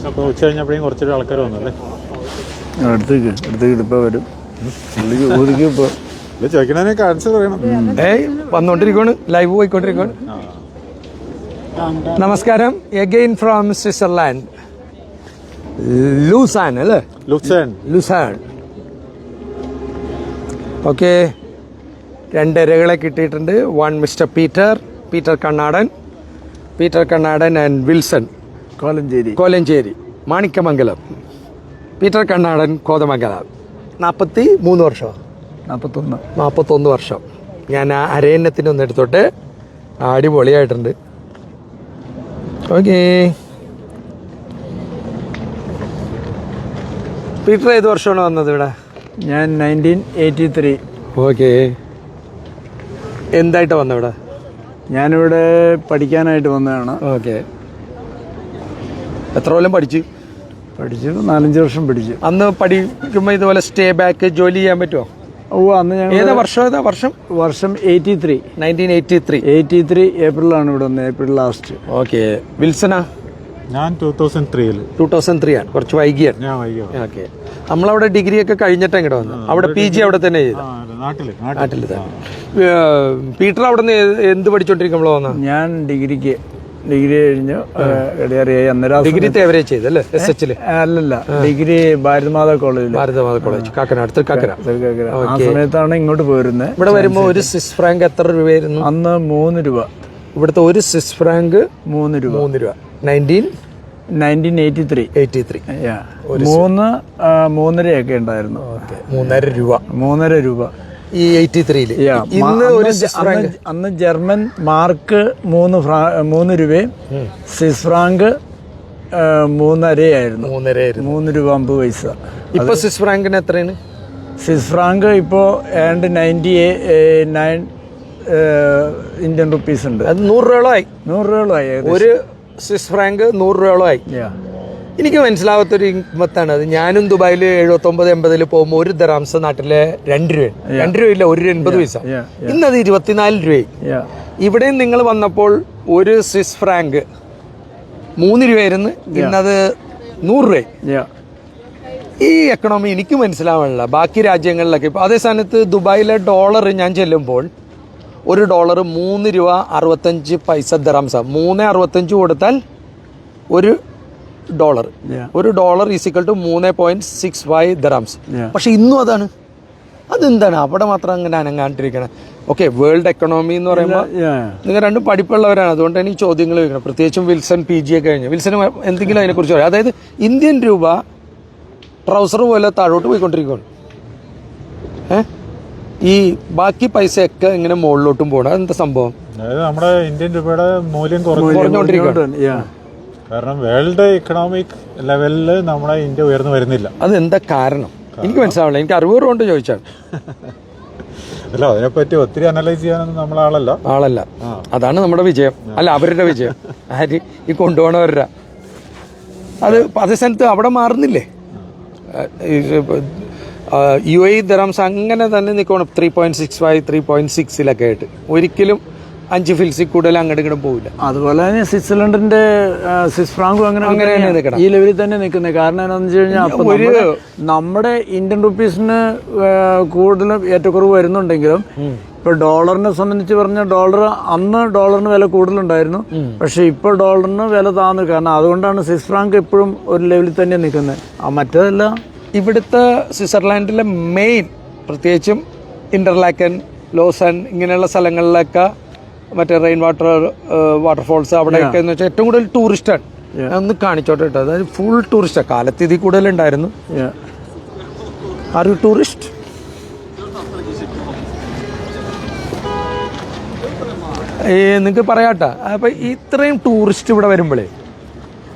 അപ്പോൾ ഉച്ച കഴിഞ്ഞപ്പോഴേക്കും കുറച്ചൊരു ആൾക്കാർ വന്നല്ലേ? അടുത്തേക്ക് ഇപ്പോൾ വരും. ഇപ്പോൾ ചോദിക്കണതിനൊക്കെ ആൻസർ പറയണം. വന്നുകൊണ്ടിരിക്കുകയാണ്, ലൈവ് പോയിക്കൊണ്ടിരിക്കുകയാണ്. നമസ്കാരം. എഗെയിൻ ഫ്രോം സ്വിറ്റ്സർലാൻഡ്, ലൂസാൻ അല്ലേ? ലൂസാൻ. ഓക്കെ, 2 ഇരകളെ കിട്ടിയിട്ടുണ്ട്. One mister Peter Kannadan and Wilson Kolenchery Manikyamangalam. Peter Kannadan Kothamangalam. 43 വർഷം 41 വർഷം. ഞാൻ ആ അരയന്നത്തിനൊന്ന് എടുത്തോട്ടെ. അടിപൊളിയായിട്ടുണ്ട്. ഓക്കെ, പീറ്റർ ഏത് വർഷമാണ് വന്നത് ഇവിടെ? ഞാൻ 1983. ഓക്കെ, എന്തായിട്ട് വന്നത് ഇവിടെ? ഞാനിവിടെ പഠിക്കാനായിട്ട് വന്നതാണ്. ഓക്കെ, എത്ര കൊല്ലം പഠിച്ചു? 4-5 വർഷം പഠിച്ചു. അന്ന് പഠിക്കുമ്പോൾ ഇതുപോലെ സ്റ്റേ ബാക്ക് ജോലി ചെയ്യാൻ പറ്റുമോ? അന്ന് ഞാൻ വർഷം 1983 ഏപ്രിലാണ് ഇവിടെ വന്നത്. April last. ഓക്കെ, വിൽസനാ? ഞാൻ 2003 ആണ്. കുറച്ച് വൈകിയാണ്. ഓക്കെ, നമ്മളവിടെ ഡിഗ്രി ഒക്കെ കഴിഞ്ഞിട്ട് ഇങ്ങോട്ട് വന്നു. അവിടെ PG അവിടെ തന്നെ ചെയ്തു, നാട്ടിൽ തന്നെ. പീറ്റർ അവിടെ നിന്ന് എന്ത് പഠിച്ചോണ്ടിരിക്കുമ്പോഴോ വന്ന? ഞാൻ ഡിഗ്രി കഴിഞ്ഞു. ഡിഗ്രി തേവരേജ് ചെയ്തല്ലേ? SH അല്ലല്ല, ഡിഗ്രി ഭാരതമാതാ കോളേജ് കാക്കനാട്. ആ സമയത്താണ് ഇങ്ങോട്ട് പോയിരുന്നത്. ഇവിടെ വരുമ്പോ ഒരു സ്വിസ് ഫ്രാങ്ക് എത്ര രൂപയായിരുന്നു അന്ന്? 3 രൂപ. ഇവിടുത്തെ ഒരു സ്വിസ് ഫ്രാങ്ക് 3 രൂപ. 1983 3.5 ഉണ്ടായിരുന്നു. 3.5 രൂപ ഈ 83-ല്. ഇന്ന് ഒരു അന്ന് ജർമ്മൻ മാർക്ക് 3 രൂപയും സ്വിസ് ഫ്രാങ്ക് 3.5 ആയിരുന്നു. 3 രൂപ 50 പൈസ. ഇപ്പൊ സ്വിസ് ഫ്രാങ്കിന് എത്രയാണ്? സ്വിസ് ഫ്രാങ്ക് ഇപ്പോ 99 ഇന്ത്യൻ റുപ്പീസ് ഉണ്ട്. അത് 100 രൂപയോളമായി. ഒരു സ്വിസ് ഫ്രാങ്ക് 100 രൂപയോളമായി. എനിക്ക് മനസ്സിലാവാത്തൊരു ഇമ്പത്താണ് അത്. ഞാനും ദുബായിൽ 79-80 പോകുമ്പോൾ ഒരു ദറാംസ് നാട്ടിലെ 2 രൂപയാണ്. 2 രൂപയില്ല, 1.80 പൈസ. ഇന്നത് 24 രൂപയായി. ഇവിടെയും നിങ്ങൾ വന്നപ്പോൾ ഒരു സ്വിസ് ഫ്രാങ്ക് 3 രൂപയായിരുന്നു, ഇന്നത് 100 രൂപയായി. ഈ എക്കണോമി എനിക്ക് മനസ്സിലാവാനില്ല. ബാക്കി രാജ്യങ്ങളിലൊക്കെ ഇപ്പോൾ അതേ സ്ഥാനത്ത് ദുബായിലെ ഡോളർ ഞാൻ ചെല്ലുമ്പോൾ ഒരു ഡോളർ 3 രൂപ 65 പൈസ ദറാംസ. 3.65 കൊടുത്താൽ ഒരു ഡോളർ ഈസിക്കൽ ടു 3.65 ദറാംസ്. പക്ഷെ ഇന്നും അതാണ്. അതെന്താണ് അവിടെ മാത്രം അങ്ങനെ അനങ്ങാണ്ടിരിക്കണം? ഓക്കെ, വേൾഡ് എക്കണോമി എന്ന് പറയുമ്പോൾ നിങ്ങൾ രണ്ടും പഠിപ്പുള്ളവരാണ്, അതുകൊണ്ട് എനിക്ക് ചോദ്യങ്ങൾ ചോദിക്കണം. പ്രത്യേകിച്ചും വിൽസൺ PG ഒക്കെ കഴിഞ്ഞു. വിൽസന് എന്തെങ്കിലും അതിനെക്കുറിച്ച് പറയാം? അതായത് ഇന്ത്യൻ രൂപ ട്രൗസർ പോലെ താഴോട്ട് പോയിക്കൊണ്ടിരിക്കുകയാണ്. ഈ ബാക്കി പൈസയൊക്കെ ഇങ്ങനെ മുകളിലോട്ടും പോകണം. അതെന്താ സംഭവം? അതായത് നമ്മുടെ ഇന്ത്യൻ രൂപയുടെ മൂല്യം കുറഞ്ഞുകൊണ്ടിരിക്കുകയാണ്. കാരണം വേൾഡ് എക്കണോമിക് ലെവലിൽ നമ്മുടെ ഇന്ത്യ ഉയർന്നു വരുന്നില്ല. അതെന്താ കാരണം? എനിക്ക് മനസ്സിലാവില്ല. എനിക്ക് അറിവ് കൊണ്ട് ചോദിച്ചാണ്. അല്ല, അതിനെപ്പറ്റി ഒത്തിരി അനലൈസ് ചെയ്യാനൊന്നും നമ്മൾ ആളല്ല. അതാണ് നമ്മുടെ വിജയം. അല്ല, അവരുടെ വിജയം. ആര്? ഈ കൊണ്ടുപോകണവരുടെ. അത് അതേ സ്ഥലത്ത് അവിടെ മാറുന്നില്ലേ? UAE ദറംസ് അങ്ങനെ തന്നെ നിൽക്കണം. 3.65 3.6 ആയിട്ട് ഒരിക്കലും 5 ഫിൽസിൽ കൂടുതൽ അങ്ങോട്ട് ഇങ്ങോട്ട് പോകില്ല. അതുപോലെ തന്നെ സ്വിറ്റ്സർലൻഡിന്റെ സ്വിസ് ഫ്രാങ്കും അങ്ങനെ ഈ ലെവലിൽ തന്നെ നിൽക്കുന്നത്. കാരണം എന്താണെന്ന് വെച്ച് കഴിഞ്ഞാൽ നമ്മുടെ ഇന്ത്യൻ റുപ്പീസിന് കൂടുതലും ഏറ്റക്കുറവ് വരുന്നുണ്ടെങ്കിലും ഇപ്പൊ ഡോളറിനെ സംബന്ധിച്ച് പറഞ്ഞാൽ അന്ന് ഡോളറിന് വില കൂടുതലുണ്ടായിരുന്നു. പക്ഷെ ഇപ്പൊ ഡോളറിന് വില താന്നു. കാരണം അതുകൊണ്ടാണ് സ്വിസ് ഫ്രാങ്ക് എപ്പോഴും ഒരു ലെവലിൽ തന്നെ നിൽക്കുന്നത്. മറ്റേതല്ല, ഇവിടുത്തെ സ്വിറ്റ്സർലാൻഡിലെ മെയിൻ, പ്രത്യേകിച്ചും ഇന്റർലാക്കൻ, ലോസൺ ഇങ്ങനെയുള്ള സ്ഥലങ്ങളിലൊക്കെ മറ്റേ റെയിൻ വാട്ടർഫോൾസ് അവിടെയൊക്കെ എന്ന് വെച്ചാൽ ഏറ്റവും കൂടുതൽ ടൂറിസ്റ്റാണ്. ഒന്ന് കാണിച്ചോട്ടെ കേട്ടോ. അതായത് ഫുൾ ടൂറിസ്റ്റാണ്. കാലത്ത് ഇതിൽ കൂടുതലുണ്ടായിരുന്നു. Are you tourist? നിങ്ങൾക്ക് പറയാട്ടോ. അപ്പം ഇത്രയും ടൂറിസ്റ്റ് ഇവിടെ വരുമ്പോഴേ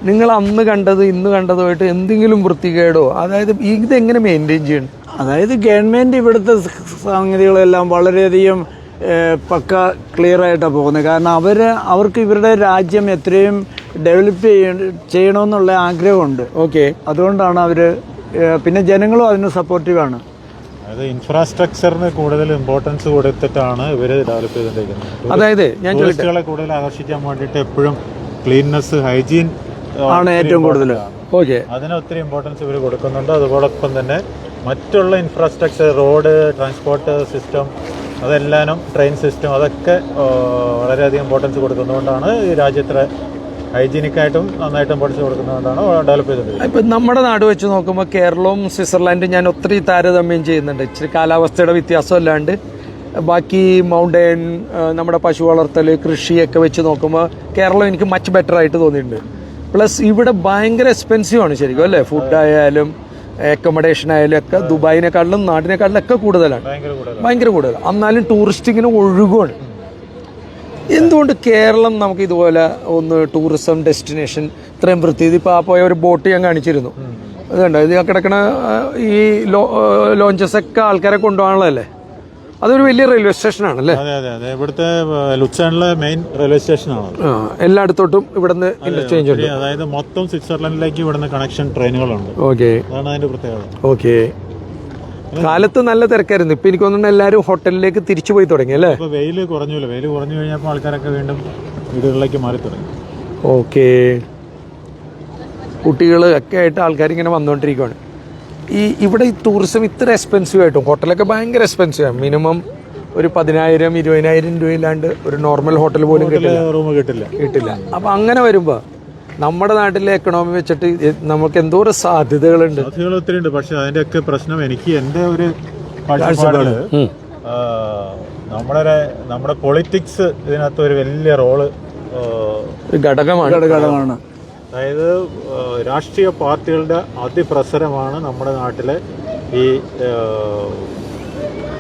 നിങ്ങൾ അന്ന് കണ്ടത് ഇന്ന് കണ്ടതുമായിട്ട് എന്തെങ്കിലും വൃത്തികേടോ, അതായത് ഇതെങ്ങനെ മെയിൻറ്റെയിൻ ചെയ്യണം? അതായത് ഗവൺമെൻറ് ഇവിടുത്തെ സംഗതികളെല്ലാം വളരെയധികം പക്ക ക്ലിയർ ആയിട്ടാണ് പോകുന്നത്. കാരണം അവർക്ക് ഇവരുടെ രാജ്യം എത്രയും ഡെവലപ്പ് ചെയ്യണമെന്നുള്ള ആഗ്രഹമുണ്ട്. ഓക്കെ, അതുകൊണ്ടാണ് അവർ. പിന്നെ ജനങ്ങളും അതിന് സപ്പോർട്ടീവാണ്. അത് ഇൻഫ്രാസ്ട്രക്ചറിന് കൂടുതൽ ഇമ്പോർട്ടൻസ് കൊടുത്തിട്ടാണ് ഇവർ ഡെവലപ്പ് ചെയ്തുകൊണ്ടിരിക്കുന്നത്. അതായത് ഞാൻ ടൂറിസ്റ്റുകളെ കൂടുതൽ ആകർഷിക്കാൻ വേണ്ടിയിട്ട് എപ്പോഴും ക്ലീൻനെസ്, ഹൈജീൻ ആണ് ഏറ്റവും കൂടുതൽ. ഓക്കെ, അതിന് ഒത്തിരി ഇമ്പോർട്ടൻസ് ഇവർ കൊടുക്കുന്നുണ്ട്. അതോടൊപ്പം തന്നെ മറ്റുള്ള ഇൻഫ്രാസ്ട്രക്ചർ, റോഡ്, ട്രാൻസ്പോർട്ട് സിസ്റ്റം, അതെല്ലാനും ട്രെയിൻ സിസ്റ്റം, അതൊക്കെ വളരെയധികം ഇമ്പോർട്ടൻസ് കൊടുക്കുന്നതുകൊണ്ടാണ് ഈ രാജ്യത്തെ ഹൈജീനിക്കായിട്ടും നന്നായിട്ട് ഇമ്പോർട്ടൻസ് കൊടുക്കുന്നതുകൊണ്ടാണ് ഡെവലപ്പ് ചെയ്തത്. ഇപ്പം നമ്മുടെ നാട് വെച്ച് നോക്കുമ്പോൾ കേരളവും സ്വിറ്റ്സർലാൻഡും ഞാൻ ഒത്തിരി താരതമ്യം ചെയ്യുന്നുണ്ട്. ഇച്ചിരി കാലാവസ്ഥയുടെ വ്യത്യാസം അല്ലാണ്ട് ബാക്കി മൗണ്ടൻ, നമ്മുടെ പശു വളർത്തൽ, കൃഷിയൊക്കെ വെച്ച് നോക്കുമ്പോൾ കേരളം എനിക്ക് മച്ച് ബെറ്റർ ആയിട്ട് തോന്നിയിട്ടുണ്ട്. പ്ലസ് ഇവിടെ ഭയങ്കര എക്സ്പെൻസീവ് ആണ് ശരിക്കും അല്ലേ, ഫുഡായാലും അക്കോമഡേഷൻ ആയാലും ഒക്കെ ദുബായിനെക്കാളിലും നാട്ടിനെക്കാളിലും ഒക്കെ കൂടുതലാണ്, ഭയങ്കര കൂടുതൽ. എന്നാലും ടൂറിസ്റ്റ് ഇങ്ങനെ ഒഴുകുകയാണ്. എന്തുകൊണ്ട് കേരളം നമുക്ക് ഇതുപോലെ ഒന്ന് ടൂറിസം ഡെസ്റ്റിനേഷൻ ഇത്രയും വൃത്തി, ഇതിപ്പോൾ ആ പോയ ഒരു ബോട്ട് ഞാൻ കാണിച്ചിരുന്നു, അതുകൊണ്ട് ഇത് കിടക്കണ ഈ ലോഞ്ചസ് ഒക്കെ ആൾക്കാരെ കൊണ്ടുപോകാനുള്ളതല്ലേ, അതൊരു വലിയ റെയിൽവേ സ്റ്റേഷനാണല്ലേ? അതെ അതെ അതെ, ഇവിടുത്തെ ലുസാനിലെ മെയിൻ റെയിൽവേ സ്റ്റേഷനാണ്. എല്ലായിടത്തോട്ടും ഇവിടുന്ന് ഇന്റർചേഞ്ച് ഉണ്ട്. അതായത് മൊത്തം സ്വിറ്റ്സർലൻഡിലേക്ക് ഇവിടുന്ന് കണക്ഷൻ ട്രെയിനുകളുണ്ട്. ഓക്കെ, അതാണ് അതിന്റെ പ്രത്യേകത. ഓക്കെ, കാലത്ത് നല്ല തിരക്കായിരുന്നു. ഇപ്പൊ എനിക്ക് തോന്നുന്നു എല്ലാവരും ഹോട്ടലിലേക്ക് തിരിച്ചു പോയി തുടങ്ങി അല്ലേ? ഇപ്പൊ വെയിൽ കുറഞ്ഞല്ലോ, വെയിൽ കുറഞ്ഞു കഴിഞ്ഞപ്പോൾ ആൾക്കാരൊക്കെ വീണ്ടും വീടുകളിലേക്ക് മാറി തുടങ്ങി. ഓക്കെ, കുട്ടികൾ ഒക്കെ ആയിട്ട് ആൾക്കാർ ഇങ്ങനെ വന്നുകൊണ്ടിരിക്കുകയാണ്. ഇവിടെ ഈ ടൂറിസം ഇത്ര എക്സ്പെൻസീവ് ആയിട്ടും ഹോട്ടലൊക്കെ ഭയങ്കര എക്സ്പെൻസീവ് ആണ്. മിനിമം ഒരു 10,000-20,000 രൂപയില്ലാണ്ട് ഒരു നോർമൽ ഹോട്ടൽ പോലും റൂം കിട്ടില്ല. അപ്പം അങ്ങനെ വരുമ്പോൾ നമ്മുടെ നാട്ടിലെ എക്കണോമി വെച്ചിട്ട് നമുക്ക് എന്തോരം സാധ്യതകളുണ്ട്. സാധ്യതകൾ ഒത്തിരി ഉണ്ട്. പക്ഷെ അതിൻ്റെയൊക്കെ പ്രശ്നം എനിക്ക് എൻ്റെ ഒരു കാഴ്ചപ്പാടില് നമ്മുടെ പൊളിറ്റിക്സ് ഇതിനകത്ത് ഒരു വലിയ റോള് ഘടകമാണ്. അതായത് രാഷ്ട്രീയ പാർട്ടികളുടെ അതിപ്രസരമാണ് നമ്മുടെ നാട്ടിലെ ഈ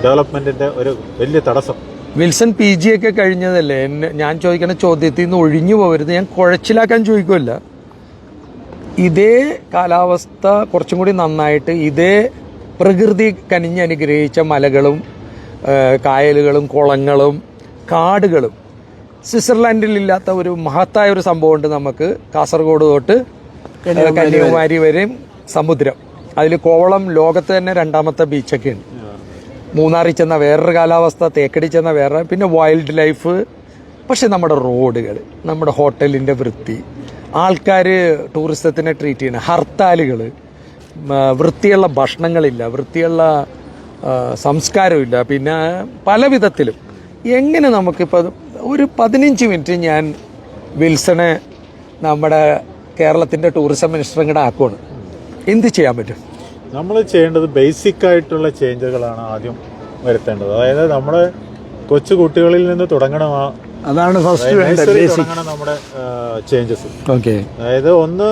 ഡെവലപ്മെന്റിന്റെ ഒരു വലിയ തടസ്സം. വിൽസൺ PG ഒക്കെ കഴിഞ്ഞതല്ലേ, ഞാൻ ചോദിക്കുന്ന ചോദ്യത്തിൽ നിന്ന് ഒഴിഞ്ഞു പോകരുത്. ഞാൻ കുഴച്ചിലാക്കാൻ ചോദിക്കുമല്ല. ഇതേ കാലാവസ്ഥ കുറച്ചും കൂടി നന്നായിട്ട് ഇതേ പ്രകൃതി കനിഞ്ഞനുഗ്രഹിച്ച മലകളും കായലുകളും കുളങ്ങളും കാടുകളും സ്വിറ്റ്സർലാൻഡിൽ ഇല്ലാത്ത ഒരു മഹത്തായ ഒരു സംഭവമുണ്ട് നമുക്ക്. കാസർഗോഡ് തൊട്ട് കന്യാകുമാരി വരെയും സമുദ്രം. അതിൽ കോവളം ലോകത്ത് തന്നെ 2ാമത്തെ ബീച്ചൊക്കെയാണ്. മൂന്നാറിൽ ചെന്ന വേറൊരു കാലാവസ്ഥ, തേക്കടി ചെന്ന വേറെ, പിന്നെ വൈൽഡ് ലൈഫ്. പക്ഷെ നമ്മുടെ റോഡുകൾ, നമ്മുടെ ഹോട്ടലിൻ്റെ വൃത്തി, ആൾക്കാർ ടൂറിസത്തിനെ ട്രീറ്റ് ചെയ്യുന്ന ഹർത്താലുകൾ, വൃത്തിയുള്ള ഭക്ഷണങ്ങളില്ല, വൃത്തിയുള്ള സംസ്കാരമില്ല, പിന്നെ പല വിധത്തിലും എങ്ങനെ നമുക്കിപ്പോൾ ഒരു 15 മിനിറ്റ് ഞാൻ വിൽസണെ നമ്മുടെ കേരളത്തിൻ്റെ ടൂറിസം മിനിസ്റ്ററും കൂടെ ആക്കുവാണ്. എന്ത് ചെയ്യാൻ പറ്റും? നമ്മൾ ചെയ്യേണ്ടത് ബേസിക് ആയിട്ടുള്ള ചേഞ്ചുകളാണ് ആദ്യം വരുത്തേണ്ടത്. അതായത് നമ്മുടെ കൊച്ചു കുട്ടികളിൽ നിന്ന് തുടങ്ങണം. അതാണ് ഫസ്റ്റ് തുടങ്ങണം നമ്മുടെ ചേഞ്ചസ്. ഓക്കെ, അതായത് ഒന്ന്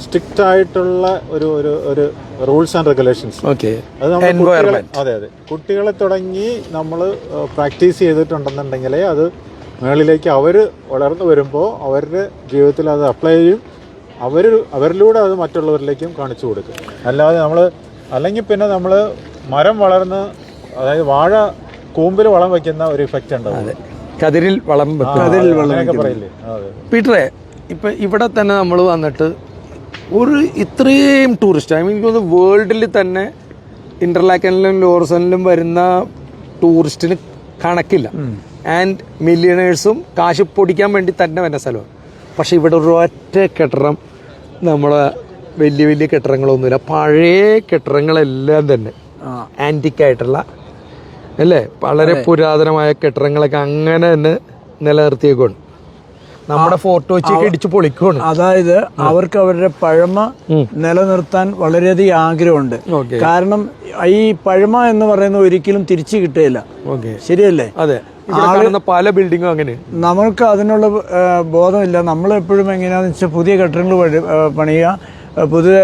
സ്ട്രിക്റ്റ് ആയിട്ടുള്ള ഒരു റൂൾസ് ആൻഡ് റെഗുലേഷൻസ്. ഓക്കെ, അത് നമ്മൾ അതെ കുട്ടികളെ തുടങ്ങി നമ്മൾ പ്രാക്ടീസ് ചെയ്തിട്ടുണ്ടെന്നുണ്ടെങ്കിലേ അത് മേളിലേക്ക് അവർ വളർന്നു വരുമ്പോൾ അവരുടെ ജീവിതത്തിൽ അത് അപ്ലൈ ചെയ്യും. അവരിലൂടെ അത് മറ്റുള്ളവരിലേക്കും കാണിച്ചു കൊടുക്കും. അല്ലാതെ അല്ലെങ്കിൽ പിന്നെ നമ്മൾ മരം വളർന്ന്, അതായത് വാഴ കൂമ്പിൽ വളം വയ്ക്കുന്ന ഒരു ഇഫക്റ്റ് ഉണ്ടാവും. കതിരിൽ വളം പറയില്ലേ? പീറ്ററെ, ഇപ്പൊ ഇവിടെ തന്നെ നമ്മൾ വന്നിട്ട് ഒരു ഇത്രയും ടൂറിസ്റ്റ്, എനിക്ക് തോന്നുന്നു വേൾഡിൽ തന്നെ ഇന്റർലാക്കനിലും ലോറസനിലും വരുന്ന ടൂറിസ്റ്റിന് കണക്കില്ല. ആൻഡ് മില്യണേഴ്സും കാശ് പൊടിക്കാൻ വേണ്ടി തന്നെ വരുന്ന സ്ഥലമാണ്. പക്ഷെ ഇവിടെ ഒരു ഒറ്റ കെട്ടിടം, നമ്മളെ വലിയ വലിയ കെട്ടിടങ്ങളൊന്നുമില്ല. പഴയ കെട്ടിടങ്ങളെല്ലാം തന്നെ ആൻറ്റിക്കായിട്ടുള്ള അല്ലേ, വളരെ പുരാതനമായ കെട്ടിടങ്ങളൊക്കെ അങ്ങനെ തന്നെ നിലനിർത്തിയേക്കാണ്. നമ്മുടെ ഫോർട്ട് കൊച്ചിയൊക്കെ ഇടിച്ചു പൊളിക്കുകയാണ്. അതായത് അവർക്ക് അവരുടെ പഴമ നിലനിർത്താൻ വളരെയധികം ആഗ്രഹമുണ്ട്. കാരണം ഈ പഴമ എന്ന് പറയുന്നത് ഒരിക്കലും തിരിച്ചു കിട്ടുകയില്ല. ശരിയല്ലേ? അതെ, പല ബിൽഡിങ്ങും അങ്ങനെ. നമ്മൾക്ക് അതിനുള്ള ബോധമില്ല. നമ്മളെപ്പോഴും എങ്ങനെയാണെന്ന് വെച്ചാൽ പുതിയ കെട്ടിടങ്ങൾ പണിയുക, പുതിയ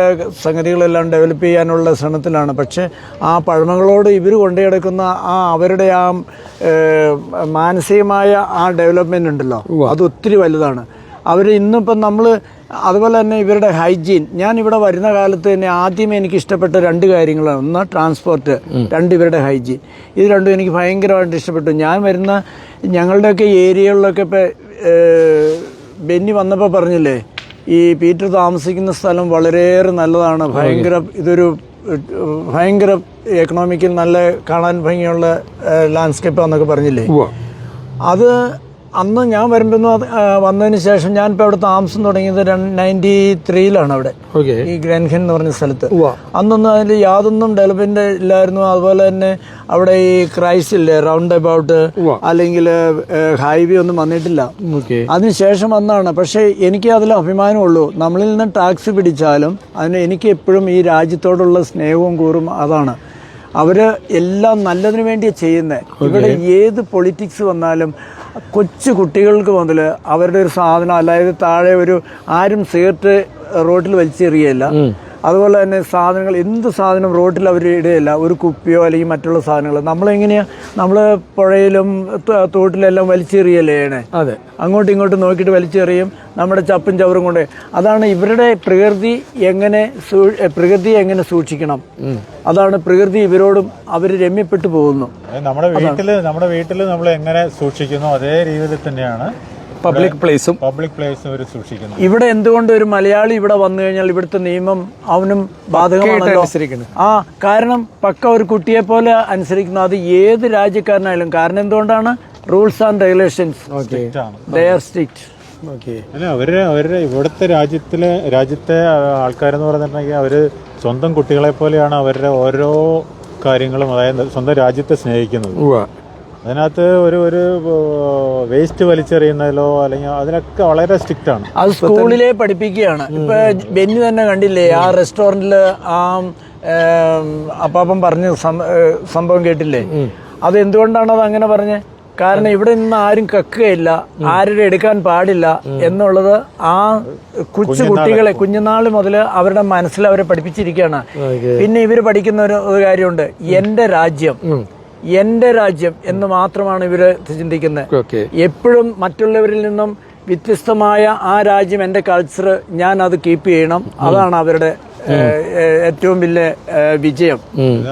സംഗതികളെല്ലാം ഡെവലപ്പ് ചെയ്യാനുള്ള ശ്രമത്തിലാണ്. പക്ഷെ ആ പഴമകളോട് ഇവർ കൊണ്ടു കിടക്കുന്ന അവരുടെ മാനസികമായ ഡെവലപ്മെന്റ് ഉണ്ടല്ലോ, അത് ഒത്തിരി വലുതാണ്. അവർ ഇന്നിപ്പം നമ്മൾ അതുപോലെ തന്നെ ഇവരുടെ ഹൈജീൻ. ഞാൻ ഇവിടെ വരുന്ന കാലത്ത് തന്നെ ആദ്യമേ എനിക്ക് ഇഷ്ടപ്പെട്ട 2 കാര്യങ്ങളാണ്. ഒന്ന് ട്രാൻസ്പോർട്ട്, 2 ഇവരുടെ ഹൈജീൻ. ഇത് രണ്ടും എനിക്ക് ഭയങ്കരമായിട്ട് ഇഷ്ടപ്പെട്ടു. ഞാൻ വരുന്ന ഞങ്ങളുടെയൊക്കെ ഏരിയകളിലൊക്കെ ഇപ്പോൾ ബെന്നി വന്നപ്പോൾ പറഞ്ഞില്ലേ, ഈ പീറ്റർ താമസിക്കുന്ന സ്ഥലം വളരെയേറെ നല്ലതാണ്, ഭയങ്കര ഇതൊരു ഭയങ്കര എക്കണോമിക്കൽ നല്ല കാണാൻ ഭംഗിയുള്ള ലാൻഡ്സ്കേപ്പാന്നൊക്കെ പറഞ്ഞില്ലേ, അത് അന്ന് ഞാൻ വരുമ്പോൾ വന്നതിന് ശേഷം ഞാനിപ്പോൾ അവിടെ താമസം തുടങ്ങിയത് 93 അവിടെ ഈ ഗ്രാൻഹെൻ എന്ന് പറഞ്ഞ സ്ഥലത്ത്. അന്നൊന്നും അതിൽ യാതൊന്നും ഡെവലപ്മെന്റ് ഇല്ലായിരുന്നു. അതുപോലെ തന്നെ അവിടെ ഈ ക്രൈസ്റ്റ് ഇല്ലേ, റൗണ്ട് അബൌട്ട് അല്ലെങ്കിൽ ഹൈവേ ഒന്നും വന്നിട്ടില്ല. അതിനുശേഷം വന്നതാണ്. പക്ഷേ എനിക്ക് അതിൽ അഭിമാനമുള്ളൂ. നമ്മളിൽ നിന്ന് ടാക്സ് പിടിച്ചാലും അതിന് എനിക്ക് എപ്പോഴും ഈ രാജ്യത്തോടുള്ള സ്നേഹവും കൂറും അതാണ്. അവര് എല്ലാം നല്ലതിനു വേണ്ടിയാണ് ചെയ്യുന്നത്. ഇവിടെ ഏത് പൊളിറ്റിക്സ് വന്നാലും കൊച്ചു കുട്ടികൾക്ക് മുതൽ അവരുടെ ഒരു സാധനം, അതായത് താഴെ ആരും സിഗരറ്റ് റോഡിൽ വലിച്ചെറിയല്ല. അതുപോലെ തന്നെ സാധനങ്ങൾ, എന്ത് സാധനം റോഡിൽ അവർ ഇടുകയില്ല. ഒരു കുപ്പിയോ അല്ലെങ്കിൽ മറ്റുള്ള സാധനങ്ങൾ നമ്മളെങ്ങനെയാണ് നമ്മൾ പുഴയിലും തോട്ടിലെല്ലാം വലിച്ചെറിയല്ലേ ചെയ്യണേ. അതെ, അങ്ങോട്ടും ഇങ്ങോട്ടും നോക്കിയിട്ട് വലിച്ചെറിയും, നമ്മുടെ ചപ്പും ചവറും കൊണ്ട്. അതാണ് ഇവരുടെ പ്രകൃതി എങ്ങനെ സൂക്ഷിക്കണം, അതാണ് പ്രകൃതി ഇവരോടും അവർ രമ്യപ്പെട്ടു പോകുന്നു. നമ്മുടെ വീട്ടിൽ നമ്മൾ എങ്ങനെ സൂക്ഷിക്കുന്നു അതേ രീതിയിൽ തന്നെയാണ് പബ്ലിക് പ്ലേസും അവർ സൂക്ഷിക്കുന്നു. ഇവിടെ എന്തുകൊണ്ട് ഒരു മലയാളി ഇവിടെ വന്നു കഴിഞ്ഞാൽ ഇവിടുത്തെ നിയമം അവനും ബാധകമാണല്ലോ. കാരണം പക്ക ഒരു കുട്ടിയെ പോലെ അനുസരിക്കുന്നു. അത് ഏത് രാജ്യക്കാരനായാലും. കാരണം എന്തുകൊണ്ടാണ്? Rules and regulations they are strict. അല്ല, അവരുടെ ഇവിടുത്തെ രാജ്യത്തെ ആൾക്കാരെന്ന് പറഞ്ഞിട്ടുണ്ടെങ്കിൽ അവര് സ്വന്തം കുട്ടികളെ പോലെയാണ് അവരുടെ ഓരോ കാര്യങ്ങളും, അതായത് സ്വന്തം രാജ്യത്തെ സ്നേഹിക്കുന്നത്. അതിനകത്ത് ഒരു വേസ്റ്റ് വലിച്ചെറിയുന്നതിലോ അല്ലെങ്കിൽ അതിനൊക്കെ വളരെ സ്ട്രിക്റ്റ് ആണ്. അത് സ്കൂളിലെ പഠിപ്പിക്കുകയാണ്. ഇപ്പൊ ബെന്നി തന്നെ കണ്ടില്ലേ, ആ റെസ്റ്റോറന്റില് ആ അപ്പാപ്പൻ പറഞ്ഞ സംഭവം കേട്ടില്ലേ? അത് എന്തുകൊണ്ടാണ് അത് അങ്ങനെ പറഞ്ഞത്? കാരണം ഇവിടെ നിന്ന് ആരും കക്കുകയില്ല, ആരുടെ എടുക്കാൻ പാടില്ല എന്നുള്ളത് ആ കുട്ടികളെ കുഞ്ഞുനാൾ മുതൽ അവരുടെ മനസ്സിൽ അവരെ പഠിപ്പിച്ചിരിക്കുകയാണ്. പിന്നെ ഇവര് പഠിക്കുന്ന ഒരു കാര്യമുണ്ട്, എന്റെ രാജ്യം എന്ന് മാത്രമാണ് ഇവര് ചിന്തിക്കുന്നത്. എപ്പോഴും മറ്റുള്ളവരിൽ നിന്നും വ്യത്യസ്തമായ ആ രാജ്യം, എന്റെ കൾച്ചർ, ഞാൻ അത് കീപ്പ് ചെയ്യണം. അതാണ് അവരുടെ ഏറ്റവും വലിയ വിജയം.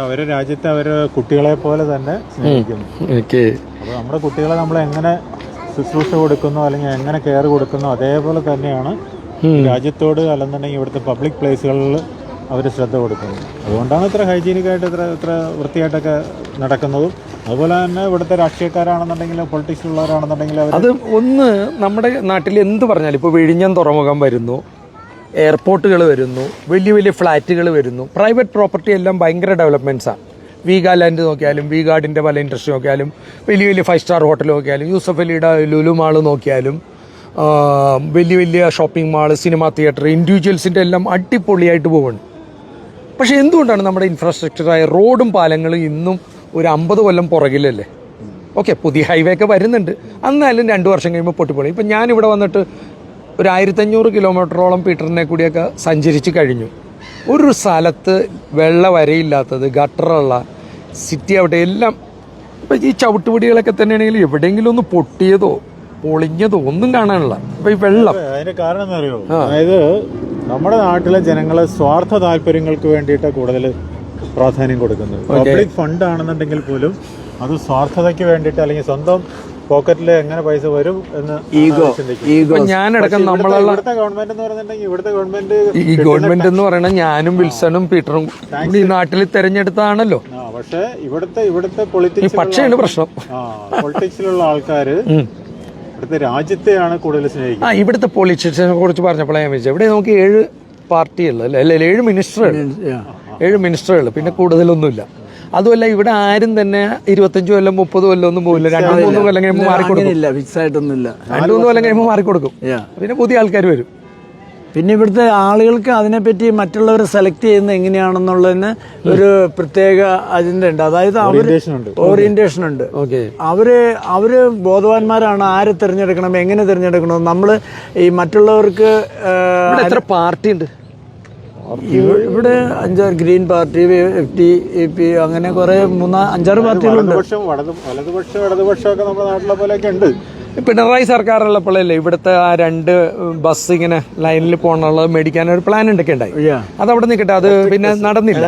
അവരുടെ രാജ്യത്തെ അവര് കുട്ടികളെ പോലെ തന്നെ സ്നേഹിക്കുന്നു. അപ്പൊ നമ്മുടെ കുട്ടികളെ നമ്മൾ എങ്ങനെ ശുശ്രൂഷ കൊടുക്കുന്നു അല്ലെങ്കിൽ എങ്ങനെ കെയർ കൊടുക്കുന്നു അതേപോലെ തന്നെയാണ് രാജ്യത്തോട്, അല്ലെന്നുണ്ടെങ്കിൽ ഇവിടുത്തെ പബ്ലിക് പ്ലേസുകളിൽ അവർ ശ്രദ്ധ കൊടുക്കുന്നു. അതുകൊണ്ടാണ് ഇത്ര ഹൈജീനിക്കായിട്ട് ഇത്ര വൃത്തിയായിട്ടൊക്കെ നടക്കുന്നതും. അതുപോലെ തന്നെ ഇവിടുത്തെ രാഷ്ട്രീയക്കാരാണെന്നുണ്ടെങ്കിൽ പൊളിറ്റിക്സിലുള്ളവരാണെന്നുണ്ടെങ്കിൽ അത് ഒന്ന് നമ്മുടെ നാട്ടിൽ എന്ത് പറഞ്ഞാലും ഇപ്പോൾ വിഴിഞ്ഞം തുറമുഖം വരുന്നു, എയർപോർട്ടുകൾ വരുന്നു, വലിയ വലിയ ഫ്ലാറ്റുകൾ വരുന്നു, പ്രൈവറ്റ് പ്രോപ്പർട്ടി എല്ലാം ഭയങ്കര ഡെവലപ്മെൻറ്റ്സാണ്. വീഗാലാൻഡ് നോക്കിയാലും, വീഗാർഡിൻ്റെ പല ഇൻഡസ്ട്രി നോക്കിയാലും, വലിയ വലിയ 5-സ്റ്റാർ ഹോട്ടൽ നോക്കിയാലും, യൂസഫ് അലിയുടെ ലുലു മാള് നോക്കിയാലും, വലിയ വലിയ ഷോപ്പിംഗ് മാള്, സിനിമാ തിയേറ്റർ, ഇൻഡിവിജ്വൽസിൻ്റെ എല്ലാം അടിപൊളിയായിട്ട് പോകുന്നുണ്ട്. പക്ഷേ എന്തുകൊണ്ടാണ് നമ്മുടെ ഇൻഫ്രാസ്ട്രക്ചറായ റോഡും പാലങ്ങളും ഇന്നും ഒരു 50 കൊല്ലം പുറകിലല്ലേ? ഓക്കെ, പുതിയ ഹൈവേ ഒക്കെ വരുന്നുണ്ട്, എന്നാലും 2 വർഷം കഴിയുമ്പോൾ പൊട്ടിപ്പൊളി. ഇപ്പം ഞാനിവിടെ വന്നിട്ട് ഒരു 1500 കിലോമീറ്ററോളം പീറ്ററിനെ കൂടിയൊക്കെ സഞ്ചരിച്ച് കഴിഞ്ഞു. ഒരു സ്ഥലത്ത് വെള്ള വരയില്ലാത്തത്, ഗട്ടറുള്ള സിറ്റി അവിടെ എല്ലാം. ഇപ്പം ഈ ചവിട്ടുപടികളൊക്കെ തന്നെയാണെങ്കിൽ എവിടെയെങ്കിലും ഒന്ന് പൊട്ടിയതോ പൊളിഞ്ഞതോ ഒന്നും കാണാനില്ല. ഇപ്പം ഈ വെള്ളം അതിന്റെ കാരണം എന്താ അറിയോ? അതായത് നമ്മുടെ നാട്ടിലെ ജനങ്ങളെ സ്വാർത്ഥ താല്പര്യങ്ങൾക്ക് വേണ്ടിയിട്ട് കൂടുതൽ പ്രാധാന്യം കൊടുക്കുന്നത്. പബ്ലിക് ഫണ്ട് ആണെന്നുണ്ടെങ്കിൽ പോലും അത് സ്വാർത്ഥതയ്ക്ക് വേണ്ടിയിട്ട് അല്ലെങ്കിൽ സ്വന്തം പോക്കറ്റിൽ എങ്ങനെ പൈസ വരും എന്ന് ഞാനടക്കം ഇവിടുത്തെ ഗവൺമെന്റ് എന്ന് പറഞ്ഞിട്ടുണ്ടെങ്കിൽ ഈ ഗവൺമെന്റ് എന്ന് പറയുന്നത് ഞാനും വിൽസണും പീറ്ററും ഈ നാട്ടിൽ തെരഞ്ഞെടുത്താണല്ലോ. പക്ഷെ ഇവിടുത്തെ പൊളിറ്റിക്സ് പക്ഷേ പ്രശ്നം പൊളിറ്റിക്സിലുള്ള ആൾക്കാര് ഇവിടുത്തെ രാജ്യത്തെയാണ് കൂടുതൽ സ്നേഹിക്കുന്നത്. ഇവിടുത്തെ പൊളിറ്റിക്സിനെ കുറിച്ച് പറഞ്ഞപ്പോഴാണ് ഞാൻ വിളിച്ചത്. ഇവിടെ നമുക്ക് 7 പാർട്ടികൾ അല്ലെ, 7 മിനിസ്റ്ററുകൾ, പിന്നെ കൂടുതലൊന്നുമില്ല. അതുമല്ല ഇവിടെ ആരും തന്നെ 25 കൊല്ലം 30 കൊല്ലം ഒന്നും പോകില്ല. 2-3 കൊല്ലം കഴിയുമ്പോൾ മാറിക്കൊടുക്കും. 2-3 കൊല്ലം കഴിയുമ്പോൾ മാറിക്കൊടുക്കും. പിന്നെ പുതിയ ആൾക്കാർ വരും. പിന്നെ ഇവിടുത്തെ ആളുകൾക്ക് അതിനെപ്പറ്റി മറ്റുള്ളവരെ സെലക്ട് ചെയ്യുന്നത് എങ്ങനെയാണെന്നുള്ളതിന് ഒരു പ്രത്യേക അജണ്ട ഉണ്ട്. അതായത് ഓറിയന്റേഷൻ ഉണ്ട്. അവര് ബോധവാന്മാരാണ് ആരെ തിരഞ്ഞെടുക്കണം, എങ്ങനെ തിരഞ്ഞെടുക്കണം. നമ്മള് ഈ മറ്റുള്ളവർക്ക് എത്ര പാർട്ടി ഉണ്ട് ഇവിടെ? 5-6 ഗ്രീൻ പാർട്ടി, FD, AP, അങ്ങനെ കുറെ 3-5-6 പാർട്ടികളുണ്ട്. വലതുപക്ഷം ഇടതുപക്ഷമൊക്കെ നമ്മുടെ നാട്ടിലെ പോലെയൊക്കെ ഉണ്ട്. പിണറായി സർക്കാരുള്ളപ്പോഴല്ലേ ഇവിടുത്തെ ആ 2 ബസ് ഇങ്ങനെ ലൈനിൽ പോകണുള്ളത് മേടിക്കാൻ ഒരു പ്ലാൻ ഉണ്ടൊക്കെ ഉണ്ടായി. അത് അവിടെ നിൽക്കട്ടെ, അത് പിന്നെ നടന്നില്ല.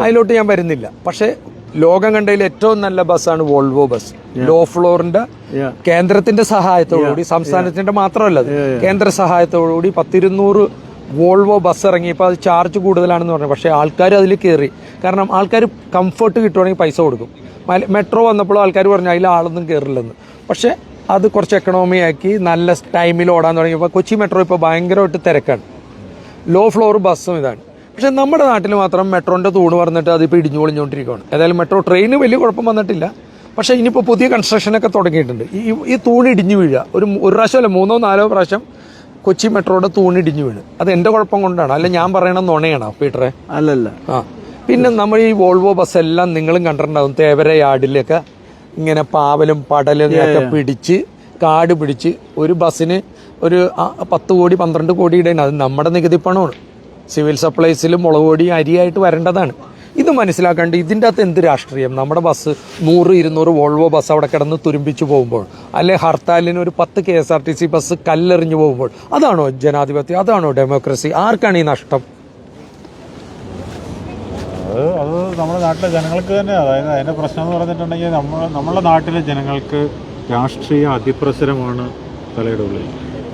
അതിലോട്ട് ഞാൻ വരുന്നില്ല. പക്ഷെ ലോകം കണ്ടതിൽ ഏറ്റവും നല്ല ബസ്സാണ് വോൾവോ ബസ്. ലോ ഫ്ലോറിന്റെ കേന്ദ്രത്തിന്റെ സഹായത്തോടുകൂടി, സംസ്ഥാനത്തിന്റെ മാത്രമല്ല, കേന്ദ്ര സഹായത്തോടുകൂടി 100-200 വോൾവോ ബസ് ഇറങ്ങിയപ്പോൾ അത് ചാർജ് കൂടുതലാണെന്ന് പറഞ്ഞു. പക്ഷേ ആൾക്കാർ അതിൽ കയറി. കാരണം ആൾക്കാർ കംഫർട്ട് കിട്ടുവാണെങ്കിൽ പൈസ കൊടുക്കും. മെട്രോ വന്നപ്പോഴും ആൾക്കാർ പറഞ്ഞു അതിൽ ആളൊന്നും കയറില്ലെന്ന്. പക്ഷേ അത് കുറച്ച് എക്കണോമി ആക്കി നല്ല ടൈമിൽ ഓടാൻ തുടങ്ങിയപ്പോൾ കൊച്ചി മെട്രോ ഇപ്പോൾ ഭയങ്കരമായിട്ട് തിരക്കാണ്. ലോ ഫ്ലോർ ബസ്സും ഇതാണ്. പക്ഷേ നമ്മുടെ നാട്ടിൽ മാത്രം മെട്രോൻ്റെ തൂണ് പറഞ്ഞിട്ട് അതിപ്പോൾ ഇടിഞ്ഞു പൊളിഞ്ഞുകൊണ്ടിരിക്കുകയാണ്. ഏതായാലും മെട്രോ ട്രെയിന് വലിയ കുഴപ്പം വന്നിട്ടില്ല. പക്ഷേ ഇനിയിപ്പോൾ പുതിയ കൺസ്ട്രക്ഷനൊക്കെ തുടങ്ങിയിട്ടുണ്ട്. ഈ തൂണ് ഇടിഞ്ഞു വീഴുക ഒരു പ്രാവശ്യമല്ല 3-4 പ്രാവശ്യം കൊച്ചി മെട്രോയുടെ തൂണ് ഇടിഞ്ഞു വീണ്. അത് എൻ്റെ കുഴപ്പം കൊണ്ടാണ്, അല്ല ഞാൻ പറയണ നുണയാണോ പീറ്ററെ? അല്ലല്ല. പിന്നെ നമ്മൾ ഈ വോൾവോ ബസ്സെല്ലാം നിങ്ങളും കണ്ടിട്ടുണ്ടാകും. തേവര യാർഡിലൊക്കെ ഇങ്ങനെ പാവലും പടലും ഒക്കെ പിടിച്ച് കാട് പിടിച്ച് ഒരു ബസ്സിന് ഒരു 10 കോടി 12 കോടിയുടെ അത് നമ്മുടെ നികുതി പണമാണ്. സിവിൽ സപ്ലൈസിൽ മുളക് പൊടി അരിയായിട്ട് വരേണ്ടതാണ്. ഇത് മനസ്സിലാക്കാണ്ട് ഇതിൻ്റെ അകത്ത് എന്ത് രാഷ്ട്രീയം? നമ്മുടെ ബസ് 100-200 വോൾവോ ബസ് അവിടെ കിടന്ന് തുരുമ്പിച്ച് പോകുമ്പോൾ, അല്ലെ ഹർത്താലിന് ഒരു 10 KSRTC ബസ് കല്ലെറിഞ്ഞു പോകുമ്പോൾ, അതാണോ ജനാധിപത്യം? അതാണോ ഡെമോക്രസി? ആർക്കാണ് ഈ നഷ്ടം? അത് നമ്മുടെ നാട്ടിലെ ജനങ്ങൾക്ക് തന്നെ. അതായത് അതിൻ്റെ പ്രശ്നം എന്ന് പറഞ്ഞിട്ടുണ്ടെങ്കിൽ നമ്മുടെ നാട്ടിലെ ജനങ്ങൾക്ക് രാഷ്ട്രീയ അതിപ്രസരമാണ് തലയുടെ ഉള്ളിൽ.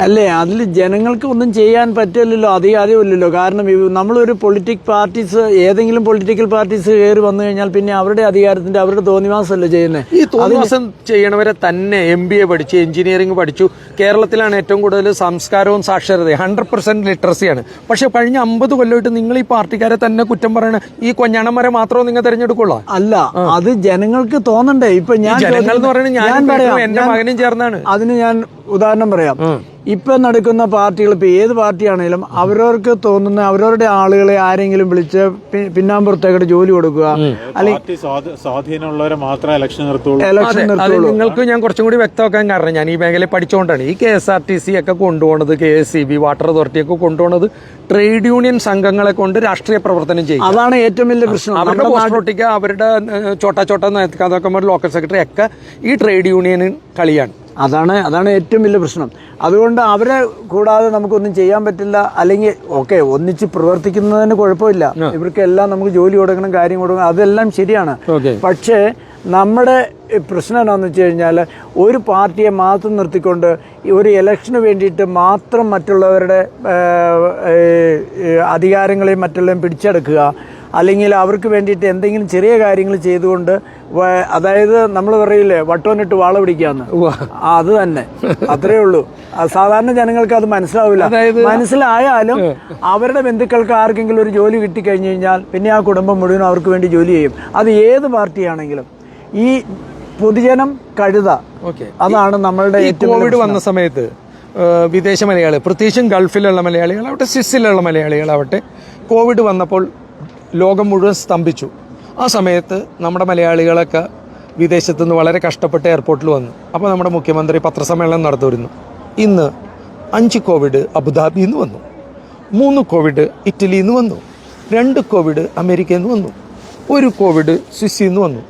അല്ലേ, അതിൽ ജനങ്ങൾക്ക് ഒന്നും ചെയ്യാൻ പറ്റില്ലല്ലോ, അധികാരമില്ലല്ലോ. കാരണം നമ്മളൊരു ഏതെങ്കിലും പൊളിറ്റിക്കൽ പാർട്ടീസ് കയറി വന്നു കഴിഞ്ഞാൽ പിന്നെ അവരുടെ അധികാരത്തിന്റെ അവരുടെ തോന്നിവാസമല്ലേ ചെയ്യുന്നത്. ഈ തോന്നിവാസം ചെയ്യണവരെ തന്നെ MBA പഠിച്ചു, എഞ്ചിനീയറിംഗ് പഠിച്ചു. കേരളത്തിലാണ് ഏറ്റവും കൂടുതൽ സംസ്കാരവും സാക്ഷരതയും 100% ലിറ്ററസിയാണ്. പക്ഷെ കഴിഞ്ഞ 50 കൊല്ലമായിട്ട് നിങ്ങൾ ഈ പാർട്ടിക്കാരെ തന്നെ കുറ്റം പറയണ ഈ കൊഞ്ഞാണന്മാരെ മാത്രമേ നിങ്ങൾ തെരഞ്ഞെടുക്കുള്ളൂ. അല്ല, അത് ജനങ്ങൾക്ക് തോന്നണ്ടേ? ഇപ്പൊ ജനങ്ങൾ എന്ന് പറയുന്നത് ഞാൻ എന്റെ മകനും ചേർന്നാണ്. അതിന് ഞാൻ ഉദാഹരണം പറയാം. ഇപ്പൊ നടക്കുന്ന പാർട്ടികൾ, ഇപ്പൊ ഏത് പാർട്ടിയാണെങ്കിലും അവരവർക്ക് തോന്നുന്ന അവരവരുടെ ആളുകളെ ആരെങ്കിലും വിളിച്ച് പിന്നാമ്പുറത്തേക്ക് ജോലി കൊടുക്കുക, അല്ലെങ്കിൽ സ്വാധീനമുള്ളവരെ മാത്രമേ ഇലക്ഷൻ നിർത്തുള്ളൂ. നിങ്ങൾക്ക് ഞാൻ കുറച്ചും കൂടി വ്യക്തമാക്കാൻ കാരണം ഞാൻ ഈ മേഖലയിൽ പഠിച്ചുകൊണ്ടാണ്. ഈ KSRTC ഒക്കെ കൊണ്ടുപോകുന്നത്, KSEB, വാട്ടർ അതോറിറ്റി ഒക്കെ കൊണ്ടുപോകുന്നത് ട്രേഡ് യൂണിയൻ സംഘങ്ങളെ കൊണ്ട് രാഷ്ട്രീയ പ്രവർത്തനം ചെയ്യും. അതാണ് ഏറ്റവും വലിയ പ്രശ്നം. അവരുടെ പോസ്റ്റർ ഒട്ടിക്കുക, അവരുടെ ചോട്ടാ നേതാക്കന്മാർ, ലോക്കൽ സെക്രട്ടറി ഒക്കെ ഈ ട്രേഡ് യൂണിയൻ കളിയാണ്. അതാണ് ഏറ്റവും വലിയ പ്രശ്നം. അതുകൊണ്ട് അവരെ കൂടാതെ നമുക്കൊന്നും ചെയ്യാൻ പറ്റില്ല. അല്ലെങ്കിൽ ഓക്കെ, ഒന്നിച്ച് പ്രവർത്തിക്കുന്നതിന് കുഴപ്പമില്ല, ഇവർക്കെല്ലാം നമുക്ക് ജോലി കൊടുക്കണം, കാര്യം കൊടുക്കണം, അതെല്ലാം ശരിയാണ്. പക്ഷേ നമ്മുടെ പ്രശ്നം എന്താണെന്ന് വെച്ച് കഴിഞ്ഞാൽ ഒരു പാർട്ടിയെ മാത്രം നിർത്തിക്കൊണ്ട് ഒരു ഇലക്ഷന് വേണ്ടിയിട്ട് മാത്രം മറ്റുള്ളവരുടെ അധികാരങ്ങളെയും മറ്റുള്ളവരും പിടിച്ചെടുക്കുക, അല്ലെങ്കിൽ അവർക്ക് വേണ്ടിയിട്ട് എന്തെങ്കിലും ചെറിയ കാര്യങ്ങൾ ചെയ്തുകൊണ്ട്, അതായത് നമ്മൾ പറയില്ലേ വട്ടോനിട്ട് വാള പിടിക്കാന്ന്, അത് തന്നെ, അത്രേ ഉള്ളൂ. സാധാരണ ജനങ്ങൾക്ക് അത് മനസ്സിലാവില്ല. മനസ്സിലായാലും അവരുടെ ബന്ധുക്കൾക്ക് ആർക്കെങ്കിലും ഒരു ജോലി കിട്ടിക്കഴിഞ്ഞു കഴിഞ്ഞാൽ പിന്നെ ആ കുടുംബം മുഴുവനും അവർക്ക് വേണ്ടി ജോലി ചെയ്യും. അത് ഏത് പാർട്ടിയാണെങ്കിലും ഈ പൊതുജനം കഴുത. അതാണ് നമ്മളുടെ കോവിഡ് വന്ന സമയത്ത് വിദേശ മലയാളികൾ, പ്രത്യേകിച്ചും ഗൾഫിലുള്ള മലയാളികളാവട്ടെ, സ്വിസ്സിലുള്ള മലയാളികളാവട്ടെ, കോവിഡ് വന്നപ്പോൾ ലോകം മുഴുവൻ സ്തംഭിച്ചു. ആ സമയത്ത് നമ്മുടെ മലയാളികളൊക്കെ വിദേശത്തു നിന്ന് വളരെ കഷ്ടപ്പെട്ട് എയർപോർട്ടിൽ വന്നു. അപ്പോൾ നമ്മുടെ മുഖ്യമന്ത്രി പത്രസമ്മേളനം നടത്തിയിരുന്നു. ഇന്ന് 5 കോവിഡ് അബുദാബിയിൽ നിന്ന് വന്നു, 3 കോവിഡ് ഇറ്റലിയിൽ നിന്ന് വന്നു, 2 കോവിഡ് അമേരിക്കയിൽ നിന്ന് വന്നു, 1 കോവിഡ് സ്വിസ്സിൽ നിന്ന് വന്നു.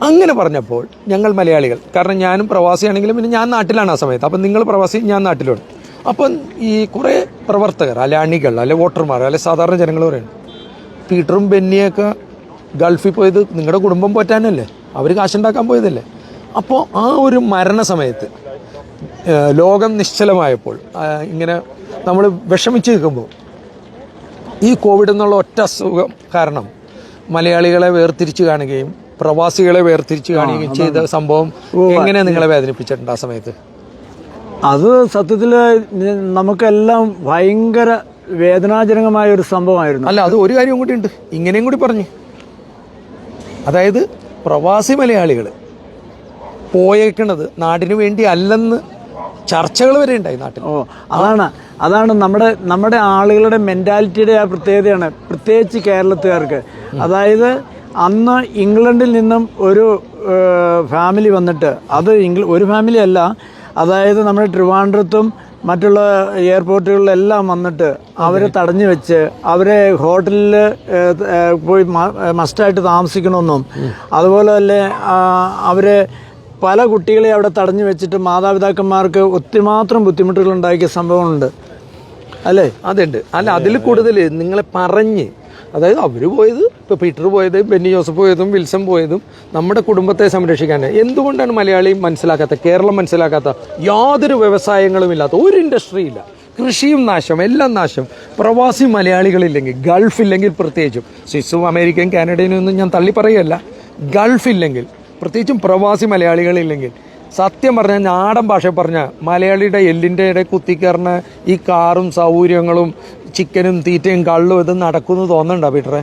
അങ്ങനെ പറഞ്ഞപ്പോൾ ഞങ്ങൾ മലയാളികൾ, കാരണം ഞാനും പ്രവാസിയാണെങ്കിലും പിന്നെ ഞാൻ നാട്ടിലാണ് ആ സമയത്ത്, അപ്പം നിങ്ങൾ പ്രവാസി, ഞാൻ നാട്ടിലാണ്. അപ്പം ഈ കുറേ പ്രവർത്തകർ, അല്ലെ അണികൾ, അല്ലെ വോട്ടർമാർ, അല്ലെ സാധാരണ ജനങ്ങൾ പറയുന്നു, പീറ്ററും ബെന്നിയൊക്കെ ഗൾഫിൽ പോയത് നിങ്ങളുടെ കുടുംബം പോറ്റാനല്ലേ, അവർ കാശുണ്ടാക്കാൻ പോയതല്ലേ. അപ്പോൾ ആ ഒരു മരണസമയത്ത് ലോകം നിശ്ചലമായപ്പോൾ, ഇങ്ങനെ നമ്മൾ വിഷമിച്ച് നിൽക്കുമ്പോൾ, ഈ കോവിഡ് എന്നുള്ള ഒറ്റ അസുഖം കാരണം മലയാളികളെ വേർതിരിച്ച് കാണുകയും പ്രവാസികളെ വേർതിരിച്ച് കാണുകയും ചെയ്ത സംഭവം എങ്ങനെ നിങ്ങളെ വേദനിപ്പിച്ചിട്ടുണ്ട് ആ സമയത്ത്? അത് സത്യത്തിൽ നമുക്കെല്ലാം ഭയങ്കര വേദനാജനകമായ ഒരു സംഭവമായിരുന്നു. അല്ല, അത് ഒരു കാര്യം കൂടി ഉണ്ട്, ഇങ്ങനെയും കൂടി പറഞ്ഞു. അതായത് പ്രവാസി മലയാളികൾ പോയേക്കണത് നാടിന് വേണ്ടി അല്ലെന്ന് ചർച്ചകൾ വരെ ഉണ്ടായി നാട്ടിൽ. അതാണ് നമ്മുടെ ആളുകളുടെ മെന്റാലിറ്റിയുടെ ആ പ്രത്യേകതയാണ്, പ്രത്യേകിച്ച് കേരളത്തുകാർക്ക്. അതായത് അന്ന് ഇംഗ്ലണ്ടിൽ നിന്നും ഒരു ഫാമിലി വന്നിട്ട്, അത് ഒരു ഫാമിലി അല്ല, അതായത് നമ്മുടെ ട്രിവാൻഡ്രത്തും മറ്റുള്ള എയർപോർട്ടുകളിലെല്ലാം വന്നിട്ട് അവരെ തടഞ്ഞു വെച്ച് അവരെ ഹോട്ടലിൽ പോയി മസ്റ്റായിട്ട് താമസിക്കണമെന്നും, അതുപോലെ തന്നെ അവരെ പല കുട്ടികളെ അവിടെ തടഞ്ഞു വെച്ചിട്ട് മാതാപിതാക്കന്മാർക്ക് ഒത്തിരിമാത്രം ബുദ്ധിമുട്ടുകൾ ഉണ്ടാക്കിയ സംഭവമുണ്ട്, അല്ലേ? അതുണ്ട്. അല്ല, അതിൽ കൂടുതൽ നിങ്ങളെ പറഞ്ഞ്, അതായത് അവർ പോയത്, ഇപ്പോൾ പീറ്റർ പോയത്, ബെന്നി ജോസഫ് പോയതും വിൽസൺ പോയതും നമ്മുടെ കുടുംബത്തെ സംരക്ഷിക്കാൻ. എന്തുകൊണ്ടാണ് മലയാളി മനസ്സിലാക്കാത്ത, കേരളം മനസ്സിലാക്കാത്ത, യാതൊരു വ്യവസായങ്ങളും ഇല്ലാത്ത ഒരു ഇൻഡസ്ട്രി ഇല്ല. കൃഷിയും നാശം, എല്ലാം നാശം. പ്രവാസി മലയാളികളില്ലെങ്കിൽ, ഗൾഫില്ലെങ്കിൽ പ്രത്യേകിച്ചും, സ്വിസും അമേരിക്കയും കാനഡയും ഒന്നും ഞാൻ തള്ളി പറയുകയല്ല, ഗൾഫില്ലെങ്കിൽ പ്രത്യേകിച്ചും പ്രവാസി മലയാളികളില്ലെങ്കിൽ സത്യം പറഞ്ഞാൽ, നാടൻ ഭാഷ പറഞ്ഞാൽ മലയാളിയുടെ എല്ലിൻ്റെ ഇടയിൽ കുത്തിക്കയറുന്ന ഈ കാറും സൗകര്യങ്ങളും ചിക്കനും തീറ്റയും കള്ളും ഇത് നടക്കുമെന്ന് തോന്നുന്നുണ്ടോ പീറ്ററെ?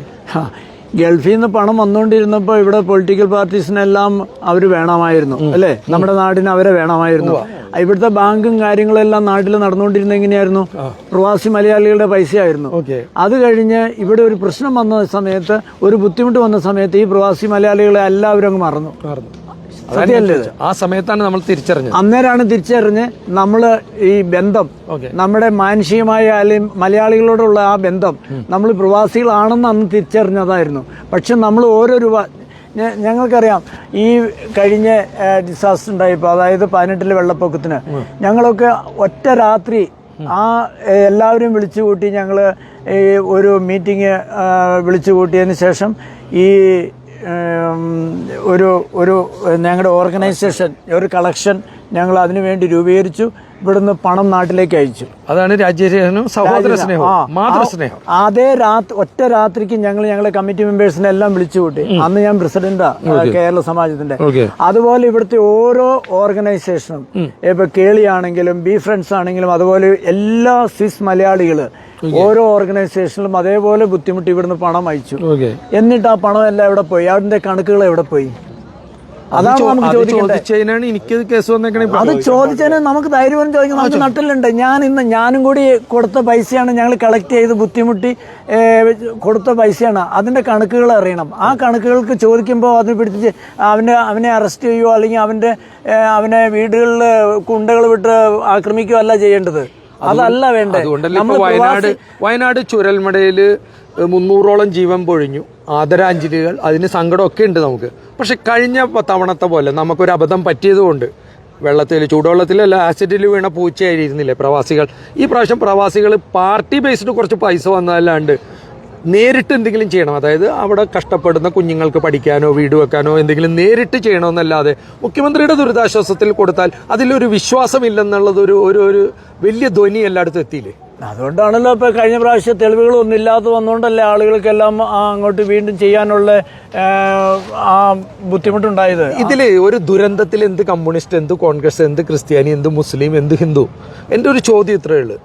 ഗൾഫിൽ നിന്ന് പണം വന്നുകൊണ്ടിരുന്നപ്പോൾ ഇവിടെ പൊളിറ്റിക്കൽ പാർട്ടീസിനെല്ലാം അവർ വേണമായിരുന്നു, അല്ലേ? നമ്മുടെ നാടിന് അവരെ വേണമായിരുന്നു. ഇവിടുത്തെ ബാങ്കും കാര്യങ്ങളെല്ലാം നാട്ടിൽ നടന്നുകൊണ്ടിരുന്ന എങ്ങനെയായിരുന്നു? പ്രവാസി മലയാളികളുടെ പൈസയായിരുന്നു. അത് കഴിഞ്ഞ് ഇവിടെ ഒരു പ്രശ്നം വന്ന സമയത്ത്, ഒരു ബുദ്ധിമുട്ട് വന്ന സമയത്ത് ഈ പ്രവാസി മലയാളികളെ എല്ലാവരും അങ്ങ് മറന്നു. ആ സമയത്താണ് നമ്മൾ തിരിച്ചറിഞ്ഞത്. അന്നേരമാണ് തിരിച്ചറിഞ്ഞ് നമ്മൾ ഈ ബന്ധം, നമ്മുടെ മാനുഷികമായ അല്ലെങ്കിൽ മലയാളികളോടുള്ള ആ ബന്ധം നമ്മൾ പ്രവാസികളാണെന്ന് അന്ന് തിരിച്ചറിഞ്ഞതായിരുന്നു. പക്ഷെ നമ്മൾ ഓരോ രൂപ, ഞങ്ങൾക്കറിയാം, ഈ കഴിഞ്ഞ ഡിസാസ്റ്റർ ഉണ്ടായപ്പോൾ, അതായത് 18 വെള്ളപ്പൊക്കത്തിന് ഞങ്ങളൊക്കെ ഒറ്റ രാത്രി ആ എല്ലാവരും വിളിച്ചു കൂട്ടി. ഞങ്ങൾ ഒരു മീറ്റിംഗ് വിളിച്ചു കൂട്ടിയതിന് ശേഷം ഈ ഒരു ഞങ്ങളുടെ ഓർഗനൈസേഷൻ, ഒരു കളക്ഷൻ ഞങ്ങൾ അതിനു വേണ്ടി രൂപീകരിച്ചു. ഇവിടുന്ന് പണം നാട്ടിലേക്ക് അയച്ചു. അതാണ് രാജ്യസ്നേഹം, സഹോദര സ്നേഹം, മാതൃസ്നേഹം. അതേ ഒറ്റ രാത്രിക്ക് ഞങ്ങളെ കമ്മിറ്റി മെമ്പേഴ്സിനെ എല്ലാം വിളിച്ചു കൂട്ടി. അന്ന് ഞാൻ പ്രസിഡന്റാ കേരള സമാജത്തിന്റെ. അതുപോലെ ഇവിടുത്തെ ഓരോ ഓർഗനൈസേഷനും, ഇപ്പൊ കേളിയാണെങ്കിലും ബി ഫ്രണ്ട്സ് ആണെങ്കിലും, അതുപോലെ എല്ലാ സ്വിസ് മലയാളികള് ഓരോ ഓർഗനൈസേഷനിലും അതേപോലെ ബുദ്ധിമുട്ടി ഇവിടുന്ന് പണം അയച്ചു. എന്നിട്ട് ആ പണം എല്ലാം എവിടെ പോയി? അതിന്റെ കണക്കുകൾ എവിടെ പോയി? അതാണ് നമുക്ക് ചോദിച്ചതിനാണ് എനിക്ക് കേസ് വന്നേക്കണേ. അത് ചോദിച്ചതിന് നമുക്ക് ധൈര്യം ചോദിക്കാം. നമുക്ക് നട്ടിലുണ്ട്. ഞാനും കൂടി കൊടുത്ത പൈസയാണ്, ഞങ്ങൾ കളക്ട് ചെയ്ത് ബുദ്ധിമുട്ടി കൊടുത്ത പൈസയാണ്. അതിന്റെ കണക്കുകൾ അറിയണം. ആ കണക്കുകൾക്ക് ചോദിക്കുമ്പോൾ അത് പിടിച്ച് അവനെ അറസ്റ്റ് ചെയ്യുകയോ അല്ലെങ്കിൽ അവനെ വീടുകളിൽ കുണ്ടകൾ വിട്ട് ആക്രമിക്കുകയോ അല്ല ചെയ്യേണ്ടത്. അതല്ല വേണ്ടത്. അതുകൊണ്ടല്ലേ വയനാട് ചുരൽമടയില് 300ഓളം ജീവൻ പൊഴിഞ്ഞു. ആദരാഞ്ജലികൾ, അതിന് സങ്കടമൊക്കെ ഉണ്ട് നമുക്ക്. പക്ഷെ കഴിഞ്ഞ തവണത്തെ പോലെ നമുക്കൊരു അബദ്ധം പറ്റിയതുകൊണ്ട് ചൂടുവെള്ളത്തിലല്ല ആസിഡിൽ വീണ പൂച്ചയായിരുന്നില്ലേ പ്രവാസികൾ. ഈ പ്രാവശ്യം പ്രവാസികൾ പാർട്ടി ബേസ്ഡ് കുറച്ച് പൈസ വന്നതല്ലാണ്ട് നേരിട്ട് എന്തെങ്കിലും ചെയ്യണം. അതായത് അവിടെ കഷ്ടപ്പെടുന്ന കുഞ്ഞുങ്ങൾക്ക് പഠിക്കാനോ വീട് വെക്കാനോ എന്തെങ്കിലും നേരിട്ട് ചെയ്യണമെന്നല്ലാതെ മുഖ്യമന്ത്രിയുടെ ദുരിതാശ്വാസത്തിൽ കൊടുത്താൽ അതിലൊരു വിശ്വാസമില്ലെന്നുള്ളത് ഒരു വലിയ ധ്വനി എല്ലായിടത്തും എത്തിയില്ലേ? അതുകൊണ്ടാണല്ലോ ഇപ്പൊ കഴിഞ്ഞ പ്രാവശ്യം തെളിവുകളൊന്നും ഇല്ലാതെ വന്നുകൊണ്ടല്ലേ ആളുകൾക്കെല്ലാം അങ്ങോട്ട് വീണ്ടും ചെയ്യാനുള്ള ആ ബുദ്ധിമുട്ടുണ്ടായത്. ഇതില് ഒരു ദുരന്തത്തിൽ എന്ത് കമ്മ്യൂണിസ്റ്റ്, എന്ത് കോൺഗ്രസ്, എന്ത് ക്രിസ്ത്യാനി, എന്ത് മുസ്ലിം, എന്ത് ഹിന്ദു, എൻ്റെ ഒരു ചോദ്യം ഇത്രയേ ഉള്ളൂ.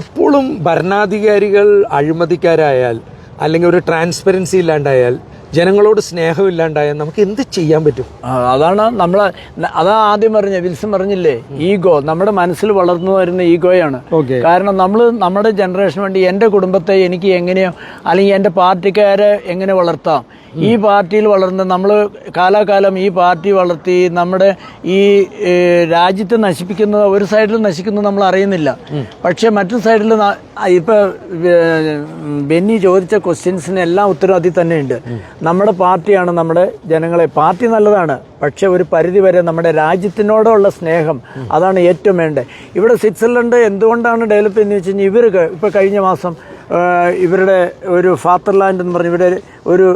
എപ്പോഴും ഭരണാധികാരികൾ അഴിമതിക്കാരായാൽ അല്ലെങ്കിൽ ഒരു ട്രാൻസ്പെറൻസി ഇല്ലാണ്ടായാൽ, ജനങ്ങളോട് സ്നേഹമില്ലാണ്ടായാൽ നമുക്ക് എന്ത് ചെയ്യാൻ പറ്റും? അതാണ് അതാ ആദ്യം വിൽസൺ പറഞ്ഞില്ലേ, ഈഗോ. നമ്മുടെ മനസ്സിൽ വളർന്നു വരുന്ന ഈഗോയാണ്. കാരണം നമ്മുടെ ജനറേഷന് വേണ്ടി എൻ്റെ കുടുംബത്തെ എനിക്ക് എങ്ങനെയോ അല്ലെങ്കിൽ എൻ്റെ പാർട്ടിക്കാരെ എങ്ങനെ വളർത്താം, ഈ പാർട്ടിയിൽ വളർന്ന് നമ്മൾ കാലാകാലം ഈ പാർട്ടി വളർത്തി നമ്മുടെ ഈ രാജ്യത്തെ നശിപ്പിക്കുന്നത് ഒരു സൈഡിൽ നശിക്കുന്നത് നമ്മൾ അറിയുന്നില്ല. പക്ഷെ മറ്റു സൈഡിൽ ഇപ്പൊ ബെന്നി ചോദിച്ച ക്വസ്റ്റ്യൻസിന് എല്ലാം ഉത്തരം അതിൽ തന്നെയുണ്ട്. നമ്മുടെ പാർട്ടിയാണ് നമ്മുടെ ജനങ്ങളെ, പാർട്ടി നല്ലതാണ്, പക്ഷെ ഒരു പരിധി വരെ നമ്മുടെ രാജ്യത്തിനോടുള്ള സ്നേഹം, അതാണ് ഏറ്റവും വേണ്ടത്. ഇവിടെ സ്വിറ്റ്സർലൻഡ് എന്തുകൊണ്ടാണ് ഡെവലപ്പ് ചെയ്യുന്നത് വെച്ച് കഴിഞ്ഞാൽ, ഇവർക്ക് ഇപ്പൊ കഴിഞ്ഞ മാസം ഇവരുടെ ഒരു ഫാദർലാൻഡ് എന്ന് പറഞ്ഞ ഇവിടെ ഒരു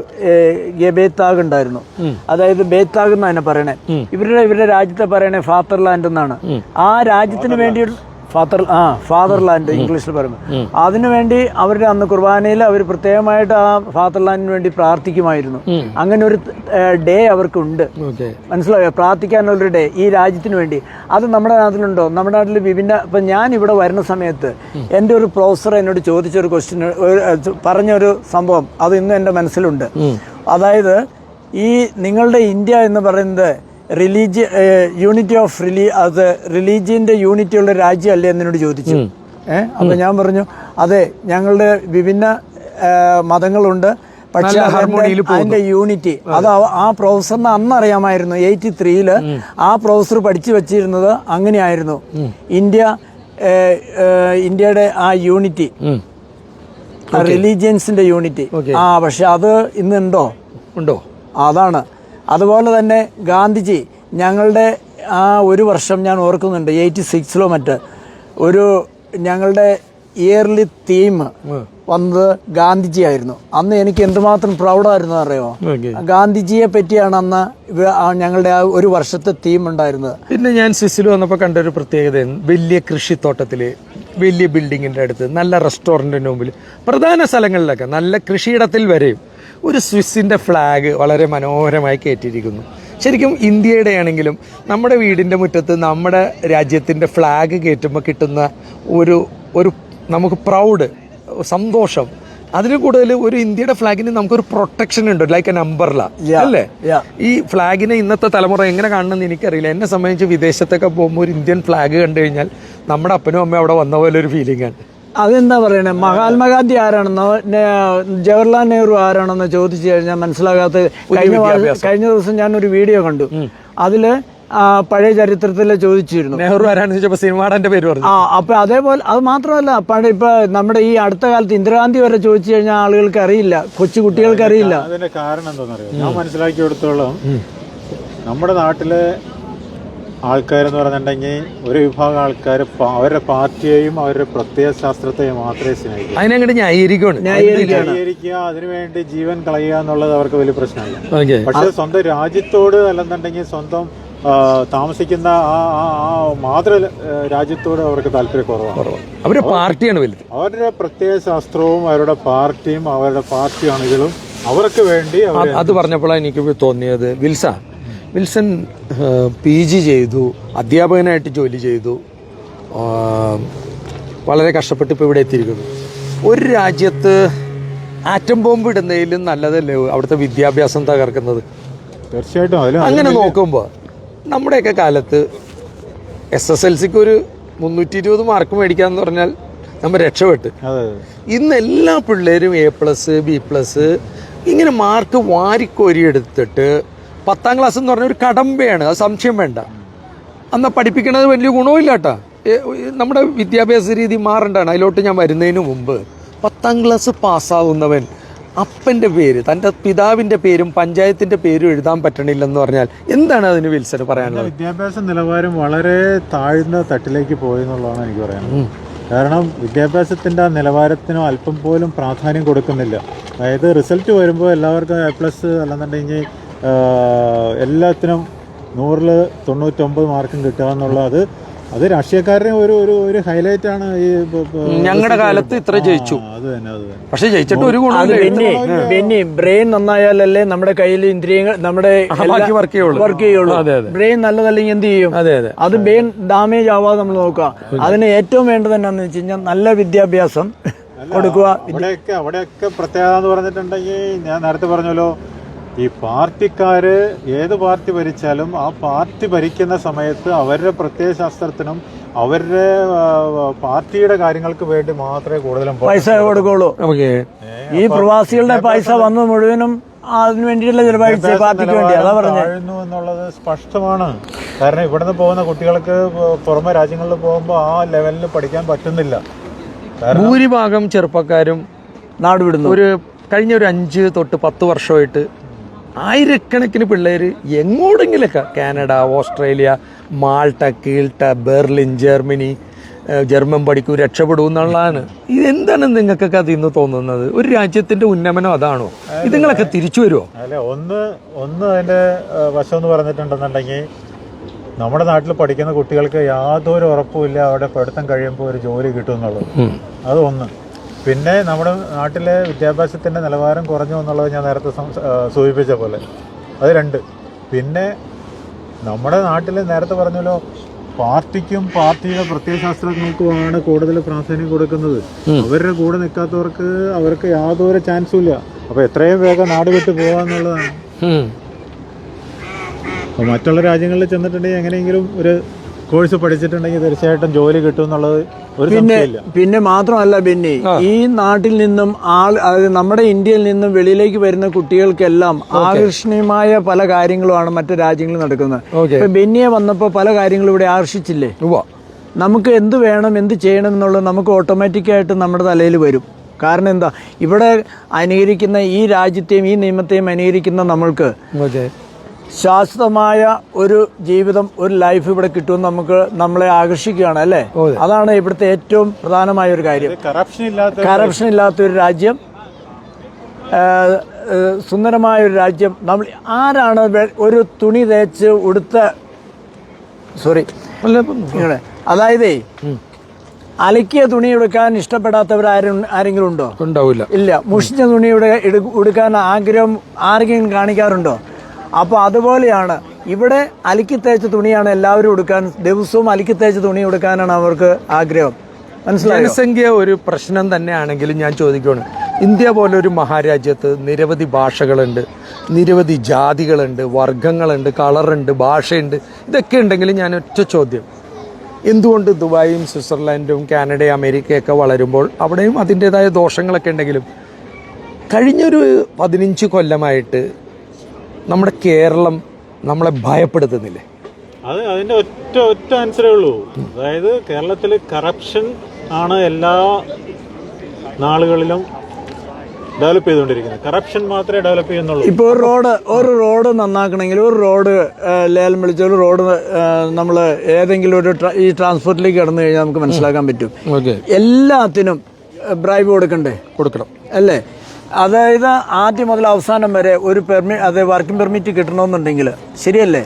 ബേത്താഗ് ഉണ്ടായിരുന്നു. അതായത് ബേത്താഗ് എന്ന് തന്നെ പറയണേ, ഇവരുടെ രാജ്യത്തെ പറയണേ ഫാദർലാൻഡ് എന്നാണ്. ആ രാജ്യത്തിന് വേണ്ടി ഫാദർലാൻഡ് ഇംഗ്ലീഷിൽ പറയുമ്പോൾ, അതിനുവേണ്ടി അവരുടെ അന്ന് കുർബാനയിൽ അവർ പ്രത്യേകമായിട്ട് ആ ഫാദർലാൻഡിന് വേണ്ടി പ്രാർത്ഥിക്കുമായിരുന്നു. അങ്ങനെ ഒരു ഡേ അവർക്കുണ്ട്, മനസ്സിലായോ? പ്രാർത്ഥിക്കാനുള്ളൊരു ഡേ ഈ രാജ്യത്തിന് വേണ്ടി. അത് നമ്മുടെ നാട്ടിലുണ്ടോ? നമ്മുടെ നാട്ടിൽ ഇപ്പം ഞാൻ ഇവിടെ വരുന്ന സമയത്ത് എൻ്റെ ഒരു പ്രൊഫസർ എന്നോട് ചോദിച്ചൊരു ക്വസ്റ്റ്യൻ, പറഞ്ഞൊരു സംഭവം, അത് ഇന്നും എൻ്റെ മനസ്സിലുണ്ട്. അതായത് ഈ നിങ്ങളുടെ ഇന്ത്യ എന്ന് പറയുന്നത് യൂണിറ്റി ഓഫ് അത് റിലീജിയന്റെ യൂണിറ്റി ഉള്ള രാജ്യമല്ലേ എന്നോട് ചോദിച്ചു. അപ്പൊ ഞാൻ പറഞ്ഞു, അതെ, ഞങ്ങളുടെ വിഭിന്ന മതങ്ങളുണ്ട്, പക്ഷെ അതിന്റെ യൂണിറ്റി അത് ആ പ്രൊഫസറിന് അന്ന് അറിയാമായിരുന്നു. 83 ആ പ്രൊഫസർ പഠിച്ചു വെച്ചിരുന്നത് അങ്ങനെയായിരുന്നു. ഇന്ത്യയുടെ ആ യൂണിറ്റി, റിലീജിയൻസിന്റെ യൂണിറ്റി. പക്ഷെ അത് ഇന്നുണ്ടോ? അതാണ്. അതുപോലെ തന്നെ ഗാന്ധിജി, ഞങ്ങളുടെ ആ ഒരു വർഷം ഞാൻ ഓർക്കുന്നുണ്ട്, 86 മറ്റ് ഞങ്ങളുടെ ഇയർലി തീം വന്നത് ഗാന്ധിജി ആയിരുന്നു. അന്ന് എനിക്ക് എന്തുമാത്രം പ്രൗഡായിരുന്നു അറിയോ? ഗാന്ധിജിയെ പറ്റിയാണ് അന്ന് ഞങ്ങളുടെ ആ ഒരു വർഷത്തെ തീം ഉണ്ടായിരുന്നത്. പിന്നെ ഞാൻ സ്വിസിൽ വന്നപ്പോൾ കണ്ടൊരു പ്രത്യേകത, വലിയ കൃഷിത്തോട്ടത്തില് വലിയ ബിൽഡിങ്ങിൻ്റെ അടുത്ത്, നല്ല റെസ്റ്റോറൻറ്റിൻ്റെ മുമ്പിൽ, പ്രധാന സ്ഥലങ്ങളിലൊക്കെ നല്ല കൃഷിയിടത്തിൽ വരെയും ഒരു സ്വിസ്സിൻ്റെ ഫ്ലാഗ് വളരെ മനോഹരമായി കയറ്റിയിരിക്കുന്നു. ശരിക്കും ഇന്ത്യയുടെ ആണെങ്കിലും നമ്മുടെ വീടിൻ്റെ മുറ്റത്ത് നമ്മുടെ രാജ്യത്തിൻ്റെ ഫ്ലാഗ് കയറ്റുമ്പോൾ കിട്ടുന്ന ഒരു നമുക്ക് പ്രൗഡ്, സന്തോഷം, അതിന് കൂടുതൽ ഒരു ഇന്ത്യയുടെ ഫ്ലാഗിന് നമുക്കൊരു പ്രൊട്ടക്ഷൻ ഉണ്ട്, ലൈക്ക് എ അംബ്രല്ല അല്ലേ? ഈ ഫ്ലാഗിനെ ഇന്നത്തെ തലമുറ എങ്ങനെ കാണണമെന്ന് എനിക്കറിയില്ല. എന്നെ സംബന്ധിച്ച് വിദേശത്തൊക്കെ പോകുമ്പോൾ ഒരു ഇന്ത്യൻ ഫ്ലാഗ് കണ്ടു കഴിഞ്ഞാൽ നമ്മുടെ അപ്പനും അമ്മയും അവിടെ വന്ന പോലെ ഒരു ഫീലിംഗ് ആണ്. അതെന്താ പറയണേ, മഹാത്മാഗാന്ധി ആരാണെന്നോ ജവഹർലാൽ നെഹ്റു ആരാണെന്നോ ചോദിച്ചു കഴിഞ്ഞാൽ മനസ്സിലാകാത്ത. കഴിഞ്ഞ ദിവസം ഞാനൊരു വീഡിയോ കണ്ടു, അതില് പഴയ ചരിത്രത്തിൽ ചോദിച്ചിരുന്നു നെഹ്റു ആരാണെന്ന് ചോദിച്ചപ്പോൾ സിനിമാടന്റെ പേര് പറഞ്ഞു. അപ്പൊ അതേപോലെ അത് മാത്രമല്ല, ഇപ്പൊ നമ്മുടെ ഈ അടുത്ത കാലത്ത് ഇന്ദിരാഗാന്ധി വരെ ചോദിച്ചു കഴിഞ്ഞാൽ ആളുകൾക്ക് അറിയില്ല, കൊച്ചു കുട്ടികൾക്ക് അറിയില്ല. അതിന്റെ കാരണം എന്താണെന്നറിയോ? ഞാൻ മനസ്സിലാക്കി കൊടുത്തോളം നമ്മുടെ നാട്ടിലെ ആൾക്കാരെന്ന് പറഞ്ഞിട്ടുണ്ടെങ്കിൽ ഒരു വിഭാഗം ആൾക്കാർ അവരുടെ പാർട്ടിയെയും അവരുടെ പ്രത്യയ ശാസ്ത്രത്തെയും മാത്രമേ സ്നേഹിക്കൂ. അതിനങ്ങോട്ട് ന്യായീകരിക്കുക, അതിനുവേണ്ടി ജീവൻ കളയുക എന്നുള്ളത് അവർക്ക് വലിയ പ്രശ്നമില്ല. പക്ഷെ സ്വന്തം രാജ്യത്തോട് അല്ലെന്നുണ്ടെങ്കിൽ സ്വന്തം താമസിക്കുന്ന ആ മാതൃ രാജ്യത്തോട് അവർക്ക് താല്പര്യക്കുറവാണ്. അവരുടെ പാർട്ടിയാണ് വലുത്. അവരുടെ പ്രത്യയ ശാസ്ത്രവും അവരുടെ പാർട്ടിയും അവരുടെ പാർട്ടി അണികളും അവർക്ക് വേണ്ടി. അത് പറഞ്ഞപ്പോഴാണ് എനിക്ക് തോന്നിയത്, വിൽസൺ PG ചെയ്തു, അധ്യാപകനായിട്ട് ജോലി ചെയ്തു, വളരെ കഷ്ടപ്പെട്ട് ഇപ്പോൾ ഇവിടെ എത്തിയിരിക്കുന്നു. ഒരു രാജ്യത്ത് ആറ്റം ബോംബ് ഇടുന്നതിലും നല്ലതല്ലേ അവിടുത്തെ വിദ്യാഭ്യാസം തകർക്കുന്നത്? തീർച്ചയായിട്ടും. അങ്ങനെ നോക്കുമ്പോൾ നമ്മുടെയൊക്കെ കാലത്ത് SSLCക്ക് ഒരു 320 മാർക്ക് മേടിക്കാന്ന് പറഞ്ഞാൽ നമ്മൾ രക്ഷപ്പെട്ട്. ഇന്ന് എല്ലാ പിള്ളേരും A+, B+, ഇങ്ങനെ മാർക്ക് വാരിക്കോരിയെടുത്തിട്ട് 10ാം ക്ലാസ് എന്ന് പറഞ്ഞ ഒരു കടമ്പയാണ്, അത് സംശയം വേണ്ട. അന്ന് പഠിപ്പിക്കണത് വലിയ ഗുണമില്ല കേട്ടോ. നമ്മുടെ വിദ്യാഭ്യാസ രീതി മാറേണ്ടതാണ്. അതിലോട്ട് ഞാൻ വരുന്നതിന് മുമ്പ് 10ാം ക്ലാസ് പാസ്സാവുന്നവൻ അപ്പൻ്റെ പേര്, തൻ്റെ പിതാവിൻ്റെ പേരും പഞ്ചായത്തിൻ്റെ പേരും എഴുതാൻ പറ്റണില്ലെന്ന് പറഞ്ഞാൽ എന്താണ് അതിന് വിൽസന് പറയാനുള്ളത്? വിദ്യാഭ്യാസ നിലവാരം വളരെ താഴ്ന്ന തട്ടിലേക്ക് പോയി എന്നുള്ളതാണ് എനിക്ക് പറയാനുള്ളത്. കാരണം വിദ്യാഭ്യാസത്തിൻ്റെ ആ നിലവാരത്തിനോ അല്പം പോലും പ്രാധാന്യം കൊടുക്കുന്നില്ല. അതായത് റിസൾട്ട് വരുമ്പോൾ എല്ലാവർക്കും A+ അല്ലെന്നുണ്ടെങ്കിൽ എല്ലാത്തിനും 100ൽ 99 മാർക്കും കിട്ടുക എന്നുള്ളത് അത് രാഷ്ട്രീയക്കാരുടെ ഒരു ഹൈലൈറ്റ് ആണ്. ഈ ഞങ്ങളുടെ കാലത്ത് ഇത്ര ജയിച്ചു, അത് തന്നെ. പക്ഷെ ജയിച്ചിട്ട് ഒരു ഗുണം. ബ്രെയിൻ നന്നായാലല്ലേ നമ്മുടെ കയ്യിൽ ഇന്ദ്രിയങ്ങൾ നമ്മുടെ വർക്ക് ചെയ്യുള്ളൂ. ബ്രെയിൻ നല്ലതല്ലെങ്കിൽ എന്ത് ചെയ്യും? അത് ബ്രെയിൻ ഡാമേജ് ആവാതെ നമ്മൾ നോക്കുക. അതിന് ഏറ്റവും വേണ്ടത് എന്നാന്ന് വെച്ച് കഴിഞ്ഞാൽ നല്ല വിദ്യാഭ്യാസം കൊടുക്കുക. അവിടെയൊക്കെ പ്രത്യേകത എന്ന് പറഞ്ഞിട്ടുണ്ടെങ്കിൽ ഞാൻ നേരത്തെ പറഞ്ഞല്ലോ, ഈ പാർട്ടിക്കാര് ഏത് പാർട്ടി ഭരിച്ചാലും ആ പാർട്ടി ഭരിക്കുന്ന സമയത്ത് അവരുടെ പ്രത്യയ ശാസ്ത്രത്തിനും അവരുടെ പാർട്ടിയുടെ കാര്യങ്ങൾക്ക് വേണ്ടി മാത്രമേ കൂടുതലും പൈസ കൊടുക്കുള്ളൂ. ഈ പ്രവാസികളുടെ പൈസ വന്നു മുഴുവനും അതിന് വേണ്ടിയിട്ടുള്ള ചെലവാഴ്ച പാർട്ടിക്ക് വേണ്ടി. അതാ പറഞ്ഞു എന്നുള്ളത് സ്പഷ്ടമാണ്. കാരണം ഇവിടുന്ന് പോകുന്ന കുട്ടികൾക്ക് പുറമെ രാജ്യങ്ങളിൽ പോകുമ്പോൾ ആ ലെവലിൽ പഠിക്കാൻ പറ്റുന്നില്ല. ഭൂരിഭാഗം ചെറുപ്പക്കാരും നാട് വിടുന്നു. കഴിഞ്ഞ ഒരു 5 തൊട്ട് 10 വർഷമായിട്ട് ആയിരക്കണക്കിന് പിള്ളേർ എങ്ങോടെങ്കിലൊക്കെ കാനഡ, ഓസ്ട്രേലിയ, മാൾട്ട, കീൾട്ട, ബെർലിൻ, ജർമ്മനി, ജർമ്മൻ പഠിക്കൂ, രക്ഷപ്പെടൂ എന്നുള്ളതാണ്. ഇതെന്താണ് നിങ്ങൾക്കൊക്കെ അതിൽ നിന്ന് തോന്നുന്നത്? ഒരു രാജ്യത്തിന്റെ ഉന്നമനം അതാണോ? ഇതുങ്ങളൊക്കെ തിരിച്ചു വരുമോ? അല്ല, ഒന്ന് അതിന്റെ വശം എന്ന് പറഞ്ഞിട്ടുണ്ടെന്നുണ്ടെങ്കിൽ നമ്മുടെ നാട്ടിൽ പഠിക്കുന്ന കുട്ടികൾക്ക് യാതൊരു ഉറപ്പുമില്ല അവിടെ പഠിത്തം കഴിയുമ്പോൾ ഒരു ജോലി കിട്ടും എന്നുള്ളത്. അത് ഒന്ന്. പിന്നെ നമ്മുടെ നാട്ടിലെ വിദ്യാഭ്യാസത്തിൻ്റെ നിലവാരം കുറഞ്ഞു എന്നുള്ളത് ഞാൻ നേരത്തെ സൂചിപ്പിച്ച പോലെ അത് 2. പിന്നെ നമ്മുടെ നാട്ടിൽ നേരത്തെ പറഞ്ഞല്ലോ, പാർട്ടിക്കും പാർട്ടിയുടെ പ്രത്യയശാസ്ത്രങ്ങൾക്കുമാണ് കൂടുതൽ പ്രാധാന്യം കൊടുക്കുന്നത്. അവരുടെ കൂടെ നിൽക്കാത്തവർക്ക് അവർക്ക് യാതൊരു ചാൻസും ഇല്ല. അപ്പോൾ എത്രയും വേഗം നാട് വിട്ട് പോകാന്നുള്ളതാണ്. അപ്പോൾ മറ്റുള്ള രാജ്യങ്ങളിൽ ചെന്നിട്ടുണ്ടെങ്കിൽ എങ്ങനെയെങ്കിലും ഒരു കോഴ്സ് പഠിച്ചിട്ടുണ്ടെങ്കിൽ തീർച്ചയായിട്ടും ജോലി കിട്ടും എന്നുള്ളത് ഒരു സംശയമില്ല. പിന്നെ മാത്രമല്ല ബെന്നി, ഈ നാട്ടിൽ നിന്നും നമ്മുടെ ഇന്ത്യയിൽ നിന്നും വെളിയിലേക്ക് വരുന്ന കുട്ടികൾക്കെല്ലാം ആകർഷണീയമായ പല കാര്യങ്ങളുമാണ് മറ്റു രാജ്യങ്ങളിൽ നടക്കുന്നത്. ഇപ്പൊ ബെന്നിയെ വന്നപ്പോൾ പല കാര്യങ്ങളും ഇവിടെ ആകർഷിച്ചില്ലേ? നമുക്ക് എന്ത് വേണം, എന്ത് ചെയ്യണം എന്നുള്ളത് നമുക്ക് ഓട്ടോമാറ്റിക്കായിട്ട് നമ്മുടെ തലയിൽ വരും. കാരണം എന്താ, ഇവിടെ അനുകരിക്കുന്ന ഈ രാജ്യത്തെയും ഈ നിയമത്തെയും അനുകരിക്കുന്ന നമ്മൾക്ക് ശാശ്വതമായ ഒരു ജീവിതം, ഒരു ലൈഫ് ഇവിടെ കിട്ടുമെന്ന് നമ്മളെ ആകർഷിക്കുകയാണ് അല്ലേ? അതാണ് ഇവിടുത്തെ ഏറ്റവും പ്രധാനമായ ഒരു കാര്യം. കറപ്ഷൻ ഇല്ലാത്ത ഒരു രാജ്യം, സുന്ദരമായ ഒരു രാജ്യം. നമ്മൾ ആരാണ് ഒരു തുണി തേച്ച് ഉടുത്ത അതായത് അലക്കിയ തുണി എടുക്കാൻ ഇഷ്ടപ്പെടാത്തവർ ആരെങ്കിലും ഉണ്ടോ? ഉണ്ടാവില്ല. ഇല്ല. മുഷിഞ്ഞ തുണി എടുക്കാൻ ആഗ്രഹം ആരെങ്കിലും കാണിക്കാറുണ്ടോ? അപ്പോൾ അതുപോലെയാണ് ഇവിടെ അലക്കി തേച്ച തുണിയാണ് എല്ലാവരും എടുക്കാൻ, ദിവസവും അലക്കി തേച്ച തുണി എടുക്കാനാണ് അവർക്ക് ആഗ്രഹം. മനസ്സിലായോ? ജനസംഖ്യ ഒരു പ്രശ്നം തന്നെയാണെങ്കിലും ഞാൻ ചോദിക്കുകയാണ്, ഇന്ത്യ പോലൊരു മഹാരാജ്യത്ത് നിരവധി ഭാഷകളുണ്ട്, നിരവധി ജാതികളുണ്ട്, വർഗങ്ങളുണ്ട്, കളറുണ്ട്, ഭാഷയുണ്ട്. ഇതൊക്കെ ഉണ്ടെങ്കിലും ഞാൻ ഒറ്റ ചോദ്യം, എന്തുകൊണ്ട് ദുബായും സ്വിറ്റ്സർലാൻഡും കാനഡയും അമേരിക്കയൊക്കെ വളരുമ്പോൾ അവിടെയും അതിൻ്റെതായ ദോഷങ്ങളൊക്കെ ഉണ്ടെങ്കിലും കഴിഞ്ഞൊരു 15 കൊല്ലമായിട്ട് നമ്മുടെ കേരളം നമ്മളെ ഭയപ്പെടുത്തുന്നില്ലേ? അത് അതിൻ്റെ ഒറ്റ ആൻസറേ ഉള്ളൂ. അതായത് കേരളത്തിൽ കറപ്ഷൻ ആണ് എല്ലാ നാളുകളിലും ഡെവലപ്പ് ചെയ്തുകൊണ്ടിരിക്കുന്നത്. കറപ്ഷൻ മാത്രമേ ഡെവലപ്പ് ചെയ്യുന്നുള്ളൂ. ഇപ്പോൾ ഒരു റോഡ് നന്നാക്കണമെങ്കിൽ ഒരു റോഡ് ലേലം വിളിച്ച ഒരു റോഡ് നമ്മൾ ഏതെങ്കിലും ഒരു ഈ ട്രാൻസ്പോർട്ടിലേക്ക് കടന്നു കഴിഞ്ഞാൽ നമുക്ക് മനസ്സിലാക്കാൻ പറ്റും. എല്ലാത്തിനും ബ്രൈബ് കൊടുക്കണം അല്ലേ? അതായത് ആദ്യം മുതൽ അവസാനം വരെ ഒരു വർക്കിംഗ് പെർമിറ്റ് കിട്ടണമെന്നുണ്ടെങ്കിൽ ശരിയല്ലേ?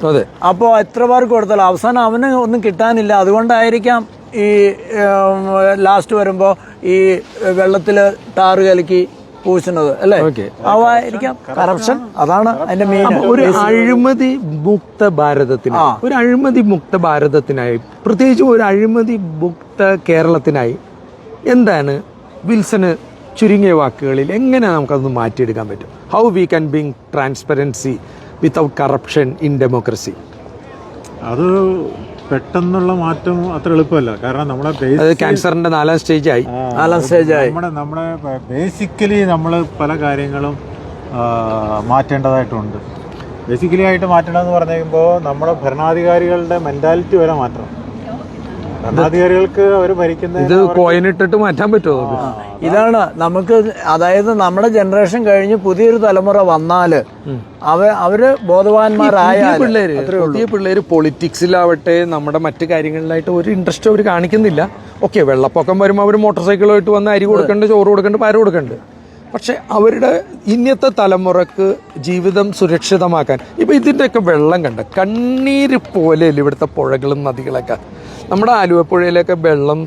അപ്പോൾ എത്ര പേർക്ക് കൊടുത്താലും അവസാനം അവന് ഒന്നും കിട്ടാനില്ല. അതുകൊണ്ടായിരിക്കാം ഈ ലാസ്റ്റ് വരുമ്പോൾ ഈ വെള്ളത്തിൽ ടാറ് കലക്കി പൂശുന്നത് അല്ലേ? അതായിരിക്കാം കറപ്ഷൻ. അതാണ് അതിന്റെ മെയിൻ. ഒരു അഴിമതി മുക്ത ഭാരതത്തിനായി പ്രത്യേകിച്ച് ഒരു അഴിമതി മുക്ത കേരളത്തിനായി എന്താണ് വിൽസന് ചുരുങ്ങിയ വാക്കുകളിൽ എങ്ങനെ നമുക്കതൊന്ന് മാറ്റിയെടുക്കാൻ പറ്റും? How we can bring transparency without corruption in democracy? അത് പെട്ടെന്നുള്ള മാറ്റം അത്ര എളുപ്പമല്ല. കാരണം നമ്മുടെ ക്യാൻസറിന്റെ 4ാം സ്റ്റേജായി. നമ്മുടെ ബേസിക്കലി നമ്മൾ പല കാര്യങ്ങളും മാറ്റേണ്ടതായിട്ടുണ്ട്. ബേസിക്കലി ആയിട്ട് മാറ്റേണ്ടതെന്ന് പറഞ്ഞു കഴിയുമ്പോൾ നമ്മുടെ ഭരണാധികാരികളുടെ മെന്റാലിറ്റി വരെ മാറ്റണം. ഭരണാധികാരികൾക്ക് അവർ ഭരിക്കുന്ന ഇത് കോയിനിട്ടിട്ട് മാറ്റാൻ പറ്റുമോ? ഇതാണ് നമുക്ക്, അതായത് നമ്മുടെ ജനറേഷൻ കഴിഞ്ഞ് പുതിയൊരു തലമുറ വന്നാല് അവര് ബോധവാന്മാരായ പുതിയ പിള്ളേര് പൊളിറ്റിക്സിലാവട്ടെ നമ്മുടെ മറ്റു കാര്യങ്ങളിലായിട്ട് ഒരു ഇൻട്രസ്റ്റ് അവർ കാണിക്കുന്നില്ല. ഓക്കെ, വെള്ളപ്പൊക്കം വരുമ്പോൾ അവർ മോട്ടോർ സൈക്കിളുമായിട്ട് വന്ന് അരി കൊടുക്കണ്ട്, ചോറ് കൊടുക്കണ്ട്, പാര കൊടുക്കണ്ട്. പക്ഷെ അവരുടെ ഇന്നത്തെ തലമുറക്ക് ജീവിതം സുരക്ഷിതമാക്കാൻ ഇപ്പം ഇതിൻ്റെയൊക്കെ വെള്ളം കണ്ട കണ്ണീര് പോലെയല്ലേ ഇവിടുത്തെ പുഴകളും നദികളൊക്കെ. നമ്മുടെ ആലുവപ്പുഴയിലൊക്കെ വെള്ളം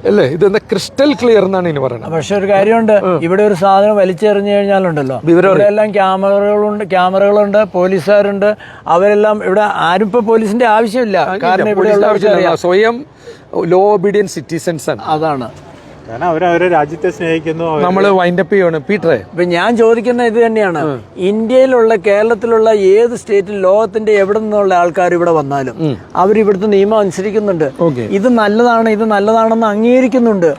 അല്ലേ, ഇതെന്താ ക്രിസ്റ്റൽ ക്ലിയർ എന്നാണ് ഇനി പറയുന്നത്. പക്ഷെ ഒരു കാര്യമുണ്ട്, ഇവിടെ ഒരു സാധനം വലിച്ചെറിഞ്ഞു കഴിഞ്ഞാലുണ്ടല്ലോ, ഇവിടെയെല്ലാം ക്യാമറകളുണ്ട്, പോലീസുകാരുണ്ട്. അവരെല്ലാം ഇവിടെ ആരും ഇപ്പൊ പോലീസിന്റെ ആവശ്യമില്ല. കാരണം ഇവിടെ സ്വയം ലോ ഒബീഡിയൻ സിറ്റിസൺസ് ആണ്. അതാണ് കാരണം അവരവരെ രാജ്യത്തെ സ്നേഹിക്കുന്നു. നമ്മൾ വൈൻഡപ്പ് ചെയ്യണം പീറ്ററെ. ഇപ്പൊ ഞാൻ ചോദിക്കുന്ന ഇത് തന്നെയാണ്, ഇന്ത്യയിലുള്ള കേരളത്തിലുള്ള ഏത് സ്റ്റേറ്റിൽ ലോകത്തിന്റെ എവിടെ നിന്നുള്ള ആൾക്കാർ ഇവിടെ വന്നാലും അവരിവിടുത്തെ നിയമം അനുസരിക്കുന്നുണ്ട്. ഇത് നല്ലതാണെന്ന് അംഗീകരിക്കുന്നുണ്ട്.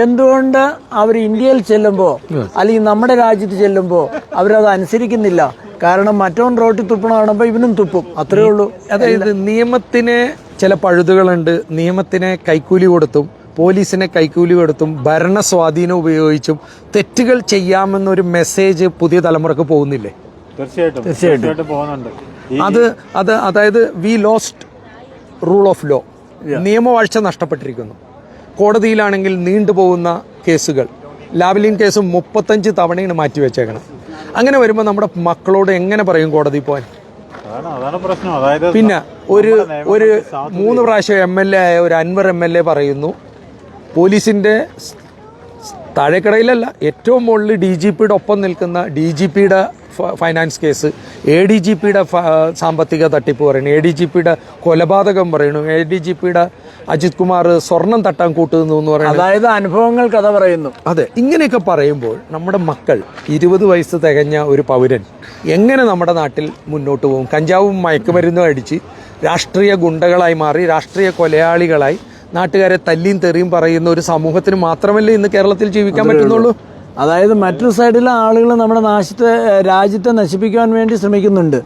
എന്തുകൊണ്ട് അവർ ഇന്ത്യയിൽ ചെല്ലുമ്പോ അല്ലെങ്കിൽ നമ്മുടെ രാജ്യത്ത് ചെല്ലുമ്പോ അവരത് അനുസരിക്കുന്നില്ല? കാരണം മറ്റവൻ റോട്ടിൽ തുപ്പണ കാണുമ്പോ ഇവനും തുപ്പും, അത്രേ ഉള്ളൂ. അതായത് നിയമത്തിന് ചില പഴുതുകളുണ്ട്. നിയമത്തിന് കൈക്കൂലി കൊടുത്തും പോലീസിനെ കൈക്കൂലി കൊടുത്തും ഭരണ സ്വാധീനം ഉപയോഗിച്ചും തെറ്റുകൾ ചെയ്യാമെന്നൊരു മെസ്സേജ് പുതിയ തലമുറക്ക് പോകുന്നില്ലേ? തീർച്ചയായിട്ടും പോകുന്നുണ്ട്. അതായത് we lost rule of law, നിയമവാഴ്ച നഷ്ടപ്പെട്ടിരിക്കുന്നു. കോടതിയിലാണെങ്കിൽ നീണ്ടുപോകുന്ന കേസുകൾ, ലാവലിൻ കേസ് 35 തവണയാണ് മാറ്റിവെച്ചേക്കണം. അങ്ങനെ വരുമ്പോൾ നമ്മുടെ മക്കളോട് എങ്ങനെ പറയും കോടതി പോകാൻ? അതാണ് പ്രശ്നം. അതായത് പിന്നെ ഒരു 3 പ്രാവശ്യം MLA ആയ ഒരു അൻവർ MLA പറയുന്നു, പോലീസിന്റെ താഴേക്കടയിലല്ല ഏറ്റവും മുകളിൽ DGPയുടെ ഒപ്പം നിൽക്കുന്ന DGPയുടെ ഫൈനാൻസ് കേസ്, ADGPയുടെ സാമ്പത്തിക തട്ടിപ്പ് പറയുന്നു, ADGPയുടെ കൊലപാതകം പറയുന്നു, ADGPയുടെ അജിത് കുമാർ സ്വർണം തട്ടാൻ കൂട്ടുന്നു എന്ന് പറയുന്നത്. അതായത് അനുഭവങ്ങൾ കഥ പറയുന്നു. അതെ, ഇങ്ങനെയൊക്കെ പറയുമ്പോൾ നമ്മുടെ മക്കൾ 20 വയസ്സ് തികഞ്ഞ ഒരു പൗരൻ എങ്ങനെ നമ്മുടെ നാട്ടിൽ മുന്നോട്ട് പോകും? കഞ്ചാവും മയക്കുമരുന്നും അടിച്ച് രാഷ്ട്രീയ ഗുണ്ടകളായി മാറി, രാഷ്ട്രീയ കൊലയാളികളായി നാട്ടുകാരെ തല്ലിയും തെറിയും പറയുന്ന ഒരു സമൂഹത്തിന് മാത്രമല്ലേ ഇന്ന് കേരളത്തിൽ ജീവിക്കാൻ പറ്റുന്നുള്ളൂ? അതായത് മറ്റൊരു സൈഡിലെ ആളുകൾ നമ്മുടെ രാജ്യത്തെ നശിപ്പിക്കാൻ വേണ്ടി ശ്രമിക്കുന്നുണ്ട്.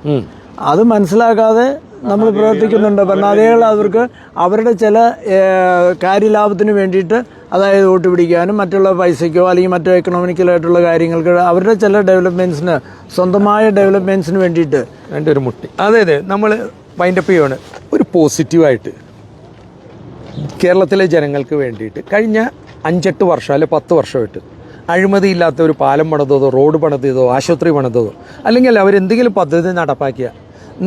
അത് മനസ്സിലാക്കാതെ നമ്മൾ പ്രവർത്തിക്കുന്നുണ്ട്. ഭരണാധികാരികൾ അവർക്ക് അവരുടെ ചില കാര്യലാഭത്തിന് വേണ്ടിയിട്ട്, അതായത് വോട്ട് പിടിക്കാനും മറ്റുള്ള പൈസയ്ക്കോ അല്ലെങ്കിൽ മറ്റു എക്കണോമിക്കലായിട്ടുള്ള കാര്യങ്ങൾക്ക് അവരുടെ ചില ഡെവലപ്മെന്റ്സിന്, സ്വന്തമായ ഡെവലപ്മെന്റ്സിന് വേണ്ടിയിട്ട് എൻ്റെ ഒരു മുട്ടി. അതെ, നമ്മൾ വൈൻഡപ്പ് ചെയ്യുകയാണ്. ഒരു പോസിറ്റീവായിട്ട് കേരളത്തിലെ ജനങ്ങൾക്ക് വേണ്ടിയിട്ട് കഴിഞ്ഞ 5-8 വർഷം അല്ലെ 10 വർഷമായിട്ട് അഴിമതിയില്ലാത്ത ഒരു പാലം പണിതതോ റോഡ് പണിതതോ ആശുപത്രി പണിതതോ അല്ലെങ്കിൽ അവരെന്തെങ്കിലും പദ്ധതി നടപ്പാക്കിയ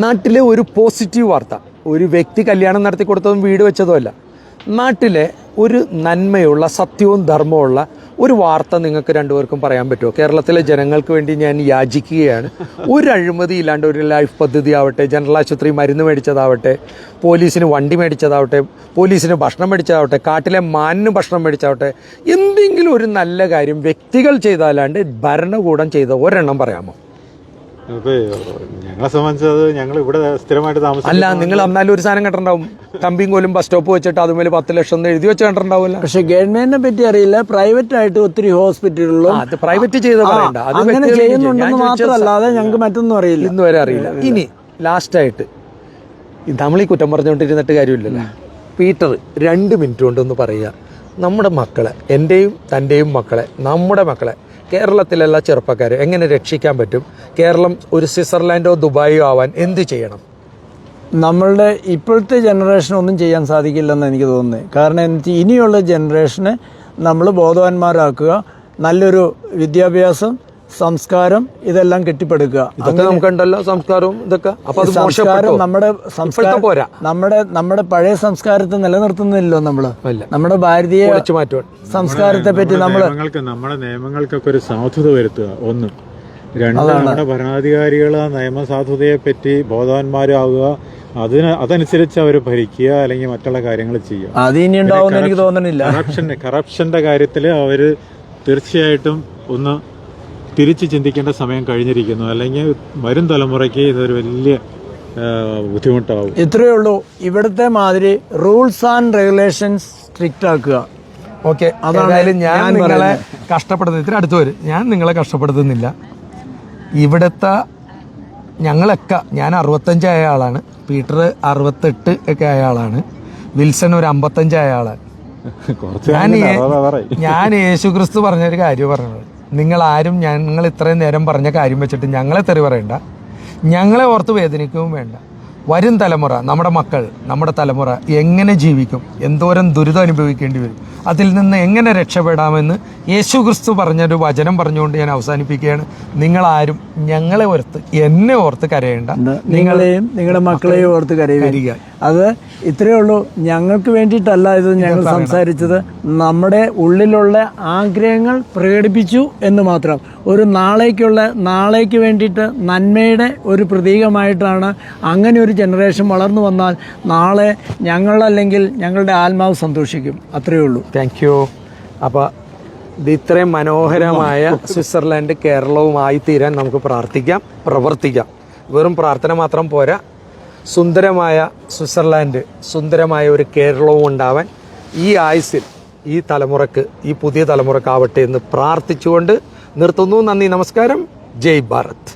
നാട്ടിലെ ഒരു പോസിറ്റീവ് വാർത്ത, ഒരു വ്യക്തി കല്യാണം നടത്തി കൊടുത്തതും വീട് വെച്ചതോ അല്ല, നാട്ടിലെ ഒരു നന്മയുള്ള സത്യവും ധർമ്മമുള്ള ഒരു വാർത്ത നിങ്ങൾക്ക് രണ്ടുപേർക്കും പറയാൻ പറ്റുമോ? കേരളത്തിലെ ജനങ്ങൾക്ക് വേണ്ടി ഞാൻ യാചിക്കുകയാണ്. ഒരു അഴിമതി ഇല്ലാണ്ട് ഒരു ലൈഫ് പദ്ധതി ആവട്ടെ, ജനറൽ ആശുപത്രി മരുന്ന് മേടിച്ചതാവട്ടെ, പോലീസിന് വണ്ടി മേടിച്ചതാവട്ടെ, പോലീസിന് ഭക്ഷണം മേടിച്ചതാവട്ടെ, കാട്ടിലെ മാനിന് ഭക്ഷണം മേടിച്ചാവട്ടെ, എന്തെങ്കിലും ഒരു നല്ല കാര്യം വ്യക്തികൾ ചെയ്താലാണ്ട് ഭരണകൂടം ചെയ്ത ഒരെണ്ണം പറയാമോ? ഞങ്ങളെ സംബന്ധിച്ചത് ഞങ്ങൾ ഇവിടെ സ്ഥിരമായിട്ട് താമസിക്കും. അല്ല, നിങ്ങൾ എന്നാലും ഒരു സാധനം കണ്ടിട്ടുണ്ടാവും, കമ്പിയും കോലും ബസ് സ്റ്റോപ്പ് വെച്ചിട്ട് അതുമേലെ 10 ലക്ഷം എഴുതി വെച്ച് കണ്ടിട്ടുണ്ടാവില്ല. പക്ഷെ ഗവൺമെന്റിനെ പറ്റി അറിയില്ല. പ്രൈവറ്റ് ആയിട്ട് ഒത്തിരി ഹോസ്പിറ്റലുകളിലും അത് പ്രൈവറ്റ് ചെയ്ത പറയണ്ട, അത് അങ്ങനെ ചെയ്യുന്നുണ്ടെന്ന് മാത്രമല്ലാതെ ഞങ്ങൾക്ക് മറ്റൊന്നും അറിയില്ല, ഇന്ന് വരെ അറിയില്ല. ഇനി ലാസ്റ്റായിട്ട് നമ്മൾ ഈ കുറ്റം പറഞ്ഞുകൊണ്ടിരുന്നിട്ട് കാര്യമില്ലല്ലോ. പീറ്റർ 2 മിനിറ്റ് കൊണ്ടൊന്ന് പറയുക, നമ്മുടെ മക്കളെ, എൻ്റെയും തൻ്റെയും മക്കളെ, നമ്മുടെ മക്കളെ, കേരളത്തിലുള്ള ചെറുപ്പക്കാരെ എങ്ങനെ രക്ഷിക്കാൻ പറ്റും? കേരളം ഒരു സ്വിറ്റ്സർലാൻഡോ ദുബായോ ആവാൻ എന്ത് ചെയ്യണം? നമ്മളുടെ ഇപ്പോഴത്തെ ജനറേഷൻ ഒന്നും ചെയ്യാൻ സാധിക്കില്ലെന്ന് എനിക്ക് തോന്നുന്നത്. കാരണം ഇനിയുള്ള ജനറേഷനെ നമ്മൾ ബോധവാന്മാരാക്കുക, നല്ലൊരു വിദ്യാഭ്യാസം, സംസ്കാരം ഇതെല്ലാം കെട്ടിപ്പടുക്കുക. ഇതൊക്കെ നമുക്കുണ്ടല്ലോ, സംസ്കാരവും ഇതൊക്കെ. അപ്പൊ അത് സംസ്കാരം നമ്മുടെ സംസ്കാരം പോരാ, നമ്മുടെ പഴയ സംസ്കാരത്തെ നിലനിർത്തുന്നില്ലല്ലോ നമ്മള്. നമ്മുടെ ഭാരതീയ സംസ്കാരത്തെ പറ്റി നമ്മുടെ നിയമങ്ങൾക്കൊക്കെ ഒരു സാധുത വരുത്തുക. 1. 2, നമ്മുടെ ഭരണാധികാരികൾ ആ നിയമസാധുതയെ പറ്റി ബോധവാന്മാരാകുക. അതനുസരിച്ച് അവർ ഭരിക്കുക, അല്ലെങ്കിൽ മറ്റുള്ള കാര്യങ്ങൾ ചെയ്യുക. അത് ഇനി ഉണ്ടാവുമെന്ന് എനിക്ക് തോന്നുന്നില്ല. കറപ്ഷന്റെ കാര്യത്തിൽ അവര് തീർച്ചയായിട്ടും ഒന്ന് തിരിച്ച് ചിന്തിക്കേണ്ട സമയം കഴിഞ്ഞിരിക്കുന്നു. അല്ലെങ്കിൽ വരും തലമുറയ്ക്ക് ഇതൊരു വലിയ ബുദ്ധിമുട്ടാവും. ഇത്രയേ ഉള്ളൂ. ഇവിടുത്തെ മാതിരി റൂൾസ് ആൻഡ് റെഗുലേഷൻസ് സ്ട്രിക്റ്റ് ആക്കുക. ഓക്കെ, അതായത് ഞാൻ നിങ്ങളെ കഷ്ടപ്പെടുന്ന ഇത്ര അടുത്ത് വരും, ഞാൻ നിങ്ങളെ കഷ്ടപ്പെടുത്തുന്നില്ല. ഇവിടുത്തെ ഞങ്ങളൊക്കെ, ഞാൻ 65 ആയ ആളാണ്, പീറ്റർ 68 ഒക്കെ ആയ ആളാണ്, വിൽസൺ ഒരു 55 ആയ ആളാണ്. ഞാൻ യേശുക്രിസ്തു പറഞ്ഞൊരു കാര്യം പറഞ്ഞത്, നിങ്ങളാരും ഞങ്ങൾ ഇത്രയും നേരം പറഞ്ഞ കാര്യം വെച്ചിട്ട് ഞങ്ങളെ തെറി പറയണ്ട, ഞങ്ങളെ ഓർത്ത് വേദനിക്കുകയും വേണ്ട. വരും തലമുറ, നമ്മുടെ മക്കൾ, നമ്മുടെ തലമുറ എങ്ങനെ ജീവിക്കും, എന്തോരം ദുരിതം അനുഭവിക്കേണ്ടി വരും, അതിൽ നിന്ന് എങ്ങനെ രക്ഷപ്പെടാമെന്ന് യേശുക്രിസ്തു പറഞ്ഞൊരു വചനം പറഞ്ഞുകൊണ്ട് ഞാൻ അവസാനിപ്പിക്കുകയാണ്. നിങ്ങളാരും ഞങ്ങളെ ഓർത്ത്, എന്നെ ഓർത്ത് കരയേണ്ട, നിങ്ങളെയും നിങ്ങളുടെ മക്കളെയും ഓർത്ത് കരയുക. അത് ഇത്രയേ ഉള്ളൂ. ഞങ്ങൾക്ക് വേണ്ടിയിട്ടല്ല ഇത് ഞങ്ങൾ സംസാരിച്ചത്, നമ്മുടെ ഉള്ളിലുള്ള ആഗ്രഹങ്ങൾ പ്രകടിപ്പിച്ചു എന്ന് മാത്രം. ഒരു നാളേക്ക് വേണ്ടിയിട്ട് നന്മയുടെ ഒരു പ്രതീകമായിട്ടാണ്. അങ്ങനെ ഒരു ജനറേഷൻ വളർന്നു വന്നാൽ നാളെ ഞങ്ങളല്ലെങ്കിൽ ഞങ്ങളുടെ ആത്മാവ് സന്തോഷിക്കും. അത്രയേ ഉള്ളൂ. Thank you. അപ്പോൾ ഇത് ഇത്രയും മനോഹരമായ സ്വിറ്റ്സർലാൻഡ് കേരളവുമായി തീരാൻ നമുക്ക് പ്രാർത്ഥിക്കാം, പ്രവർത്തിക്കാം. വെറും പ്രാർത്ഥന മാത്രം പോരാ, സുന്ദരമായ സ്വിറ്റ്സർലാൻഡ്, സുന്ദരമായ ഒരു കേരളവും ഉണ്ടാവാൻ ഈ ആയുസ്സിൽ ഈ തലമുറക്ക്, ഈ പുതിയ തലമുറക്കാവട്ടെ എന്ന് പ്രാർത്ഥിച്ചുകൊണ്ട് നിർത്തുന്നു. നന്ദി, നമസ്കാരം, ജയ് ഭാരത്.